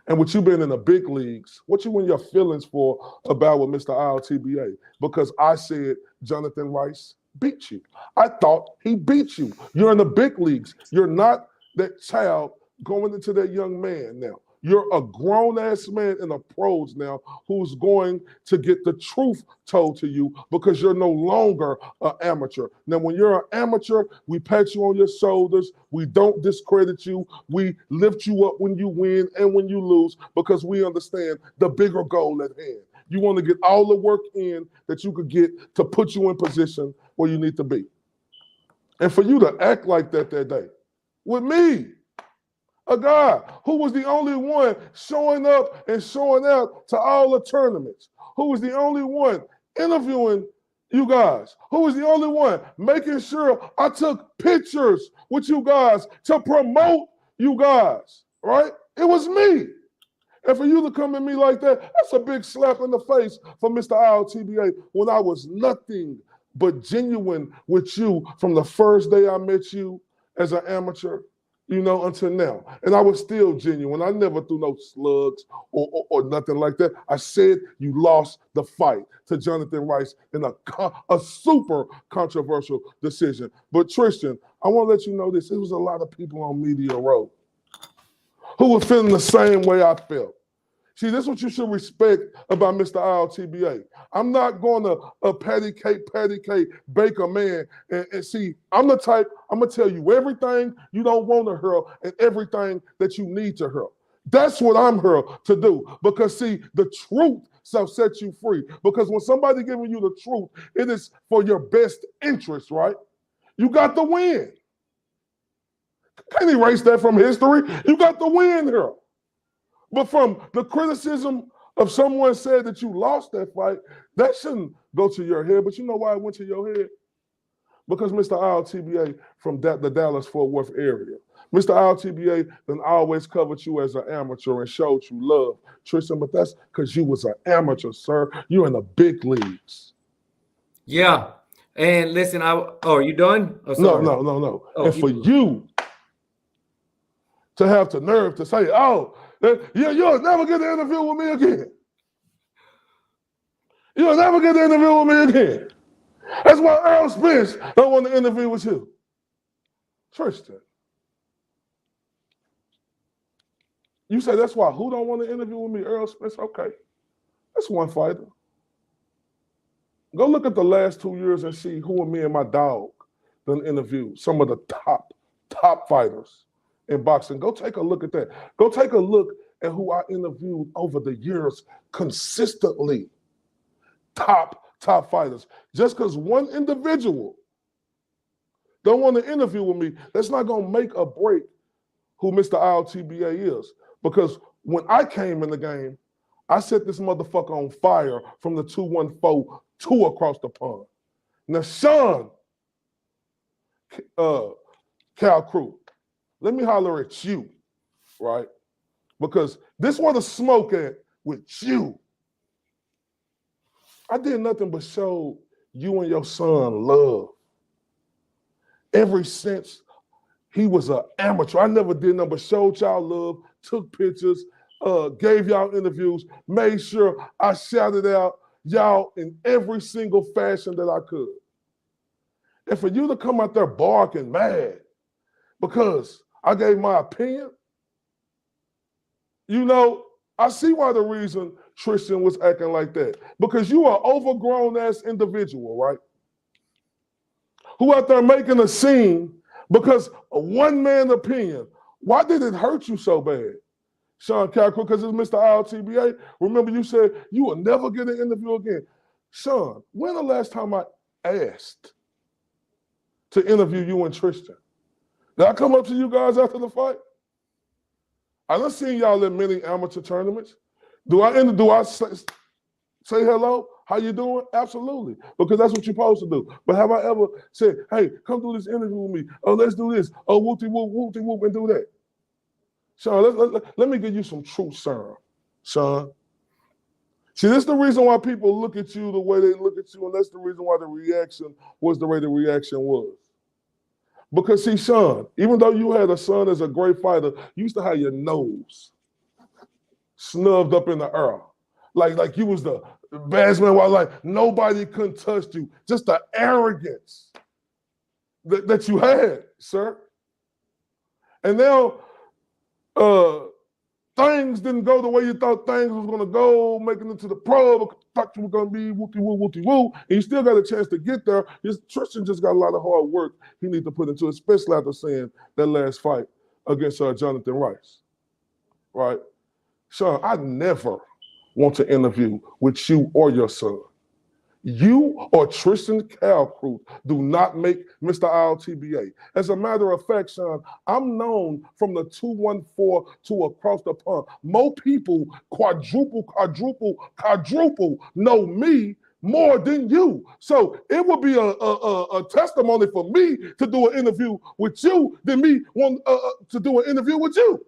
And with you being in the big leagues, what you in your feelings for about with Mr. ILTBA? Because I said Jonathan Rice beat you. I thought he beat you. You're in the big leagues. You're not that child going into that young man now. You're a grown-ass man in the pros now who's going to get the truth told to you because you're no longer an amateur. Now, when you're an amateur, we pat you on your shoulders. We don't discredit you. We lift you up when you win and when you lose because we understand the bigger goal at hand. You want to get all the work in that you could get to put you in position where you need to be. And for you to act like that day with me, a guy who was the only one showing up and showing out to all the tournaments, who was the only one interviewing you guys, who was the only one making sure I took pictures with you guys to promote you guys, right? It was me. And for you to come at me like that, that's a big slap in the face for Mr. ILTBA when I was nothing but genuine with you from the first day I met you as an amateur, until now. And I was still genuine. I never threw no slugs or nothing like that. I said you lost the fight to Jonathan Rice in a super controversial decision. But Tristan, I want to let you know this. There was a lot of people on Media Row who were feeling the same way I felt. See, this is what you should respect about Mr. ILTBA. I'm not going to patty cake, bake a man. And see, I'm the type, I'm going to tell you everything you don't want to hear and everything that you need to hear. That's what I'm here to do. Because, see, the truth shall set you free. Because when somebody giving you the truth, it is for your best interest, right? You got the win. Can't erase that from history. You got the win here. But from the criticism of someone said that you lost that fight, that shouldn't go to your head. But you know why it went to your head? Because Mr. ILTBA from the Dallas-Fort Worth area. Mr. ILTBA then always covered you as an amateur and showed you love, Tristan, but that's because you was an amateur, sir. You're in the big leagues. Yeah. And listen, are you done? Oh, No, sorry. no. Oh, and for you to have the nerve to say, "Oh, you'll never get an interview with me again. You'll never get an interview with me again." That's why Earl Spence don't want to interview with you. Tristan. You say that's why who don't want to interview with me? Earl Spence? Okay. That's one fighter. Go look at the last 2 years and see who and me and my dog done interviewed. Some of the top fighters in boxing. Go take a look at that. Go take a look at who I interviewed over the years consistently. Top fighters. Just because one individual don't want to interview with me, that's not going to make or break who Mr. ILTBA is. Because when I came in the game, I set this motherfucker on fire from the 214 to across the pond. Now, Sean, Cal Crew, let me holler at you, right? Because this where the smoke at with you. I did nothing but show you and your son love. Ever since he was an amateur, I never did nothing but showed y'all love, took pictures, gave y'all interviews, made sure I shouted out y'all in every single fashion that I could. And for you to come out there barking mad because I gave my opinion, you know, I see why the reason Tristan was acting like that. Because you are an overgrown ass individual, right? Who out there making a scene because of one man's opinion. Why did it hurt you so bad? Sean Calcro, because it's Mr. ILTBA. Remember you said you will never get an interview again. Sean, when the last time I asked to interview you and Tristan? Did I come up to you guys after the fight? I done seen y'all in many amateur tournaments. Do I say hello? How you doing? Absolutely, because that's what you're supposed to do. But have I ever said, hey, come do this interview with me? Oh, let's do this. Oh, whoopty whoop, and do that. Sean, let me give you some truth serum, Sean. See, this is the reason why people look at you the way they look at you, and that's the reason why the reaction was the way the reaction was. Because see, Sean, even though you had a son as a great fighter, you used to have your nose snubbed up in the air. Like you was the best man, while like nobody couldn't touch you. Just the arrogance that you had, sir. And now things didn't go the way you thought things was gonna go, making it to the pro, thought you were gonna be wooty-woo, and you still got a chance to get there. Tristan just got a lot of hard work he needs to put into it, especially after seeing that last fight against Jonathan Rice, right? Sean, I never want to interview with you or your son. You or Tristan Calcruth do not make Mr. ILTBA. As a matter of fact, Sean, I'm known from the 214 to across the pond. More people quadruple know me more than you. So it would be a testimony for me to do an interview with you than me want to do an interview with you.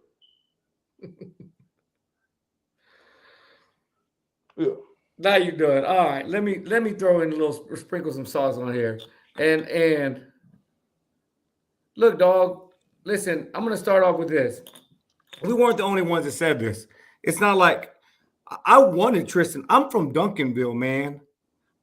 Yeah. Now you're done. All right. Let me throw in a little sprinkle some sauce on here. And look, dog, listen, I'm gonna start off with this. We weren't the only ones that said this. It's not like I wanted Tristan. I'm from Duncanville, man.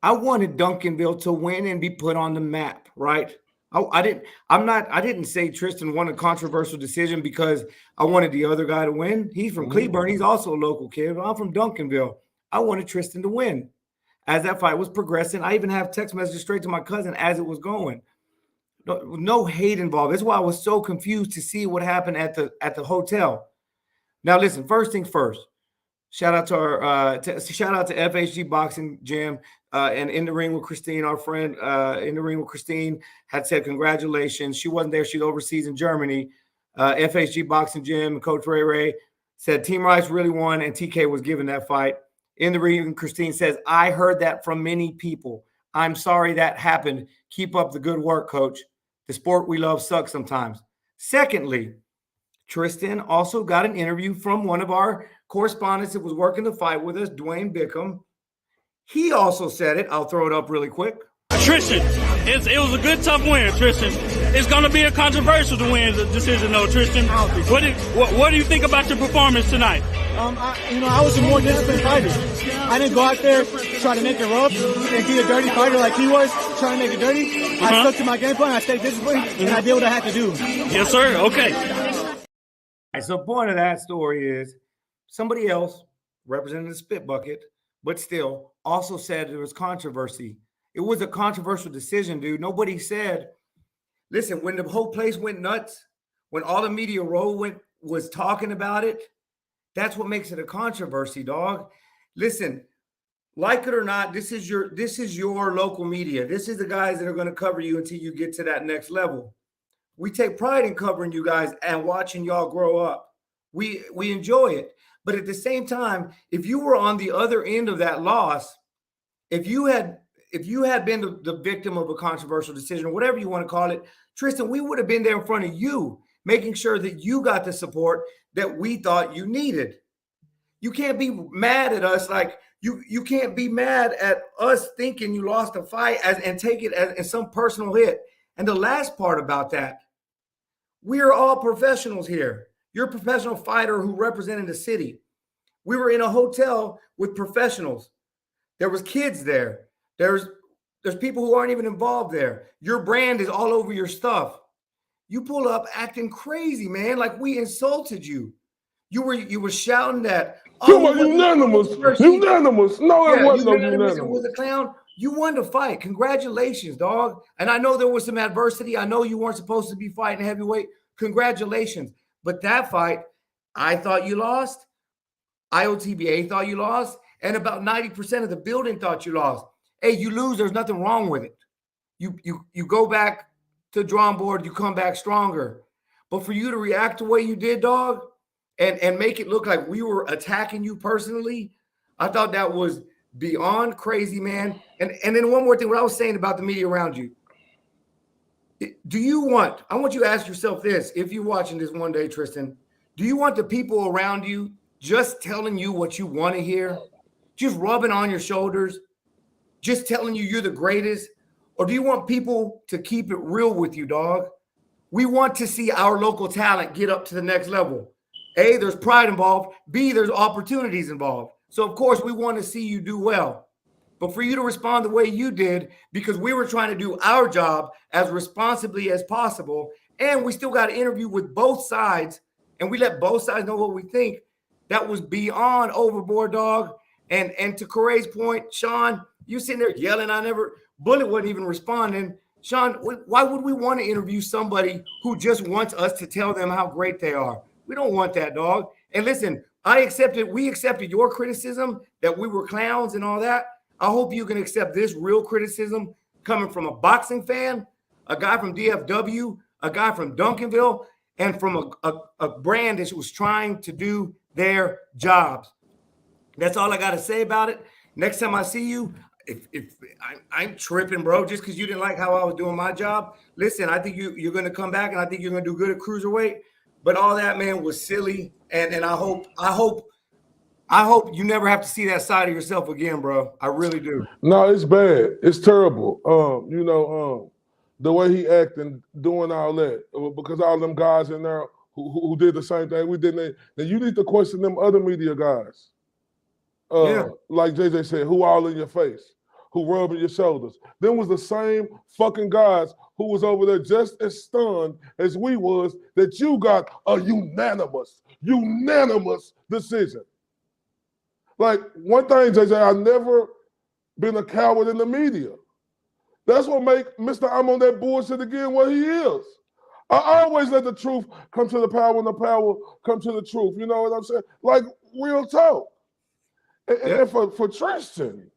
I wanted Duncanville to win and be put on the map, right? I didn't say Tristan won a controversial decision because I wanted the other guy to win. He's from Cleburne. He's also a local kid, but I'm from Duncanville. I wanted Tristan to win. As that fight was progressing, I even have text messages straight to my cousin as it was going. No hate involved. That's why I was so confused to see what happened at the hotel. Now, listen. First thing first. Shout out to FHG Boxing Gym and In the Ring with Christine. Our friend In the Ring with Christine had said congratulations. She wasn't there. She's overseas in Germany. FHG Boxing Gym, Coach Ray said Team Rice really won and TK was given that fight. In the Ring, Christine says, I heard that from many people. I'm sorry that happened. Keep up the good work, Coach. The sport we love sucks sometimes. Secondly, Tristan also got an interview from one of our correspondents that was working the fight with us, Dwayne Bickham. He also said it. I'll throw it up really quick. Tristan, it was a good tough win, Tristan. It's going to be a controversial decision, though, Tristan. What do you think about your performance tonight? I was a more disciplined fighter. I didn't go out there try to make it rough and be a dirty fighter like he was, trying to make it dirty. I stuck to my game plan, I stayed disciplined, and I did what I had to do. Yes, sir. Okay. All right, so point of that story is somebody else representing the spit bucket, but still also said there was controversy. It was a controversial decision, dude. Nobody said, listen, when the whole place went nuts, when all the media was talking about it, that's what makes it a controversy, dog. Listen, like it or not, this is your local media. This is the guys that are going to cover you until you get to that next level. We take pride in covering you guys and watching y'all grow up. We enjoy it. But at the same time, if you were on the other end of that loss, if you had been the victim of a controversial decision, or whatever you want to call it, Tristan, we would have been there in front of you, making sure that you got the support that we thought you needed. You can't be mad at us like you can't be mad at us thinking you lost a fight and take it as some personal hit. And the last part about that, we are all professionals here. You're a professional fighter who represented the city. We were in a hotel with professionals. There was kids there. There's people who aren't even involved there. Your brand is all over your stuff. You pull up acting crazy, man, like we insulted you. You were shouting that. Come on, unanimous. Unanimous. No, it wasn't no unanimous. It was a clown. You won the fight. Congratulations, dog. And I know there was some adversity. I know you weren't supposed to be fighting heavyweight. Congratulations. But that fight, I thought you lost. IOTBA thought you lost. And about 90% of the building thought you lost. Hey, you lose. There's nothing wrong with it. You go back to the drawing board. You come back stronger. But for you to react the way you did, dog, and make it look like we were attacking you personally, I thought that was beyond crazy, man. And then one more thing, what I was saying about the media around you. I want you to ask yourself this, if you're watching this one day, Tristan, do you want the people around you just telling you what you want to hear, just rubbing on your shoulders, just telling you you're the greatest? Or do you want people to keep it real with you, dog? We want to see our local talent get up to the next level. A, there's pride involved. B, there's opportunities involved. So, of course, we want to see you do well. But for you to respond the way you did, because we were trying to do our job as responsibly as possible, and we still got an interview with both sides, and we let both sides know what we think, that was beyond overboard, dog. And to Corey's point, Sean, you sitting there yelling, Bullet wasn't even responding. Sean, why would we want to interview somebody who just wants us to tell them how great they are? We don't want that, dog. And listen, we accepted your criticism that we were clowns and all that. I hope you can accept this real criticism coming from a boxing fan, a guy from DFW, a guy from Duncanville, and from a brand that was trying to do their jobs. That's all I got to say about it. Next time I see you, if I'm tripping, bro, just because you didn't like how I was doing my job. Listen, I think you're going to come back, and I think you're going to do good at cruiserweight. But all that, man, was silly, and I hope you never have to see that side of yourself again, bro. I really do. No, it's bad. It's terrible. The way he acting, doing all that, because all them guys in there who did the same thing we did. Then you need to question them other media guys. Like JJ said, who all in your face, who rubbing your shoulders. Them was the same fucking guys who was over there just as stunned as we was that you got a unanimous decision. Like, one thing, JJ, I've never been a coward in the media. That's what make Mr. I'm on that bullshit again what he is. I always let the truth come to the power and the power come to the truth. You know what I'm saying? Like, real talk. And for Tristan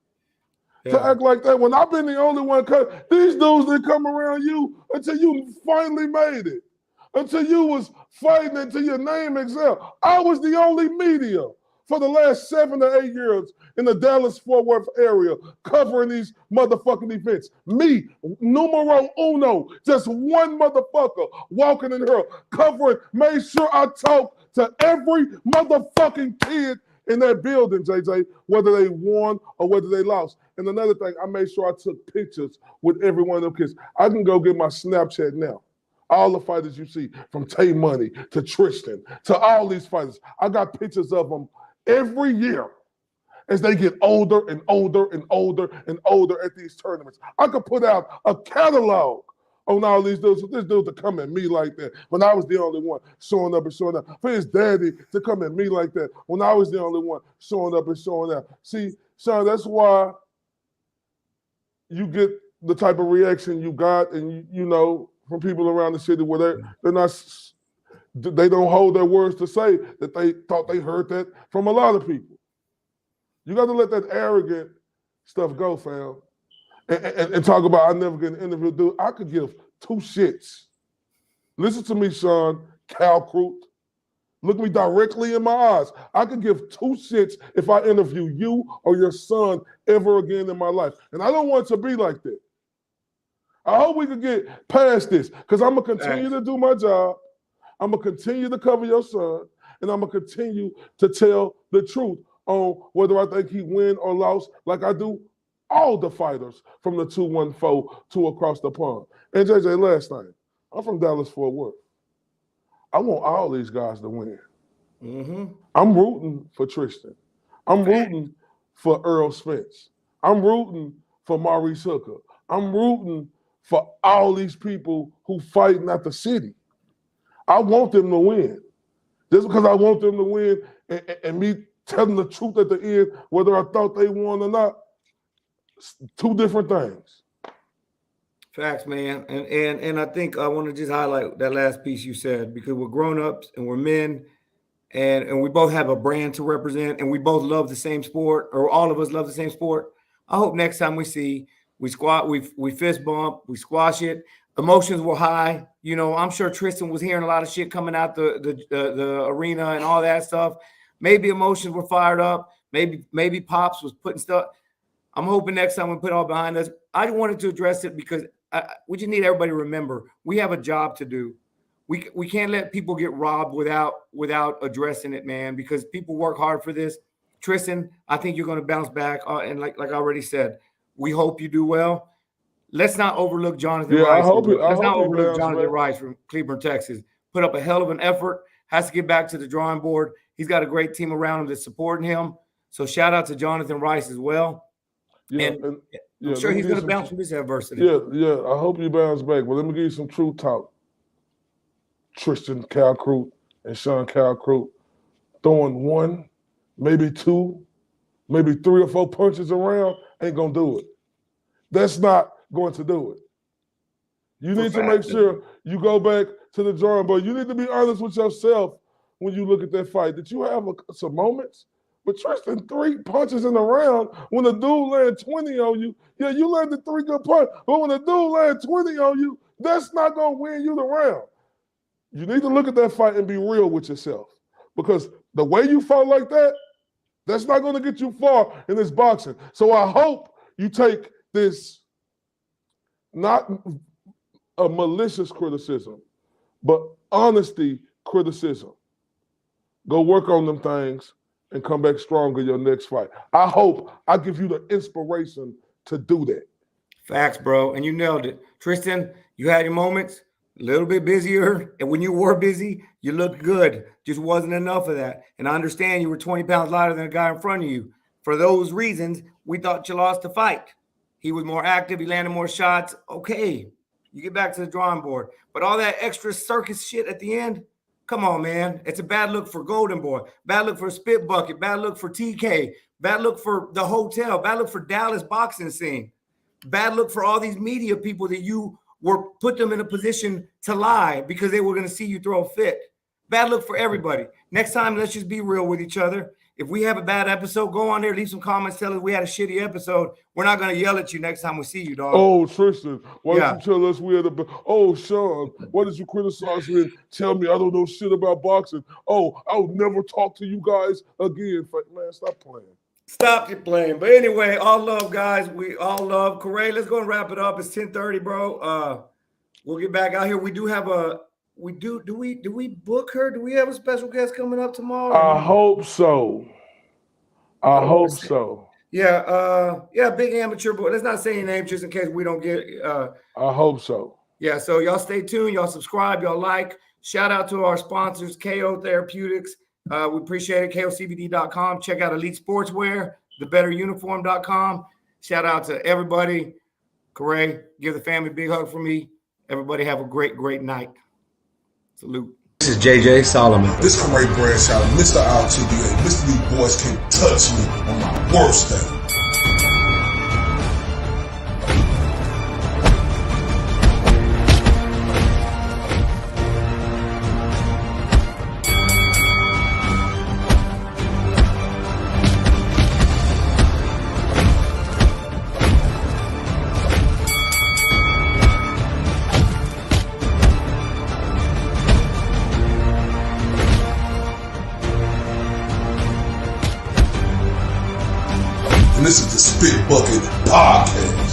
to act like that when I've been the only one, these dudes didn't come around you until you finally made it, until you was fighting until your name excelled. I was the only media for the last 7 to 8 years in the Dallas-Fort Worth area covering these motherfucking events. Me, numero uno, just one motherfucker walking in here covering, made sure I talked to every motherfucking kid in that building, JJ, whether they won or whether they lost. And another thing, I made sure I took pictures with every one of them kids. I can go get my Snapchat now. All the fighters you see, from Tay Money to Tristan to all these fighters, I got pictures of them every year as they get older and older and older and older at these tournaments. I could put out a catalog on all these dudes. For this dude to come at me like that when I was the only one showing up and showing out. For his daddy to come at me like that when I was the only one showing up and showing out. See, son, that's why you get the type of reaction you got, and you know, from people around the city where they don't hold their words to say that they thought they heard that from a lot of people. You got to let that arrogant stuff go, fam. And talk about I never get an interview. Dude, I could give two shits. Listen to me, Sean, Cal Crute. Look me directly in my eyes. I could give two shits if I interview you or your son ever again in my life. And I don't want it to be like that. I hope we can get past this, because I'm going to continue to do my job. I'm going to continue to cover your son, and I'm going to continue to tell the truth on whether I think he win or lost, like I do all the fighters from the 214 to across the pond. And JJ, last night, I'm from Dallas-Fort Worth. I want all these guys to win. Mm-hmm. I'm rooting for Tristan. I'm rooting for Earl Spence. I'm rooting for Maurice Hooker. I'm rooting for all these people who fighting at the city. I want them to win. Just because I want them to win and me telling the truth at the end, whether I thought they won or not, two different things. Facts, man. And I think I want to just highlight that last piece you said, because we're grown-ups and we're men, and we both have a brand to represent, and we both love the same sport, or all of us love the same sport. I hope next time we see, we fist bump, we squash it. Emotions were high. You know, I'm sure Tristan was hearing a lot of shit coming out the arena and all that stuff. Maybe emotions were fired up. Maybe Pops was putting stuff. I'm hoping next time we put it all behind us. I wanted to address it because we just need everybody to remember we have a job to do. We can't let people get robbed without addressing it, man, because people work hard for this. Tristan, I think you're going to bounce back. And like I already said, we hope you do well. Let's not overlook Jonathan Rice. Let's not overlook Jonathan Rice from Cleveland, Texas. Put up a hell of an effort. Has to get back to the drawing board. He's got a great team around him that's supporting him. So shout out to Jonathan Rice as well. Yeah, and I'm sure he's going to bounce from this adversity. Yeah. I hope you bounce back. But let me give you some true talk. Tristan Cal Crute and Sean Cal Crute throwing one, maybe two, maybe 3 or 4 punches around ain't going to do it. That's not going to do it. You need to make sure you go back to the drawing board. You need to be honest with yourself when you look at that fight. Did you have some moments? But Tristan, 3 punches in a round, when a dude land 20 on you, yeah, you landed 3 good punches. But when a dude land 20 on you, that's not going to win you the round. You need to look at that fight and be real with yourself. Because the way you fought like that, that's not going to get you far in this boxing. So I hope you take this, not a malicious criticism, but honesty criticism. Go work on them things and come back stronger your next fight. I hope I give you the inspiration to do that. Facts, bro. And you nailed it. Tristan, you had your moments, a little bit busier. And when you were busy, you looked good. Just wasn't enough of that. And I understand you were 20 pounds lighter than the guy in front of you. For those reasons, we thought you lost the fight. He was more active. He landed more shots. Okay, you get back to the drawing board. But all that extra circus shit at the end, come on, man. It's a bad look for Golden Boy. Bad look for Spit Bucket. Bad look for TK. Bad look for the hotel. Bad look for Dallas boxing scene. Bad look for all these media people that you were put them in a position to lie because they were going to see you throw a fit. Bad look for everybody. Next time, let's just be real with each other. If we have a bad episode, go on there, leave some comments, tell us we had a shitty episode. We're not going to yell at you next time we see you, dog. Oh, Tristan, why did you tell us we had a... Oh, Sean, why did you criticize me and tell me I don't know shit about boxing? Oh, I'll never talk to you guys again. Man, stop playing. Stop your playing. But anyway, all love, guys. We all love. Corey, let's go and wrap it up. It's 10:30, bro. We'll get back out here. We do have a... Do we book her? Do we have a special guest coming up tomorrow? I hope so. I hope so. Yeah, big amateur boy. Let's not say your name just in case we don't get. I hope so. Yeah, so y'all stay tuned. Y'all subscribe. Y'all like. Shout out to our sponsors, KO Therapeutics. We appreciate it. KOCBD.com. Check out Elite Sportswear, thebetteruniform.com. Shout out to everybody. Corey, give the family a big hug for me. Everybody have a great, great night. Salute. This is JJ Solomon. This Corey Bradshaw, Mr. RTBA. Mr. These boys can't touch me on my worst day. And this is the Spit Bucket Podcast.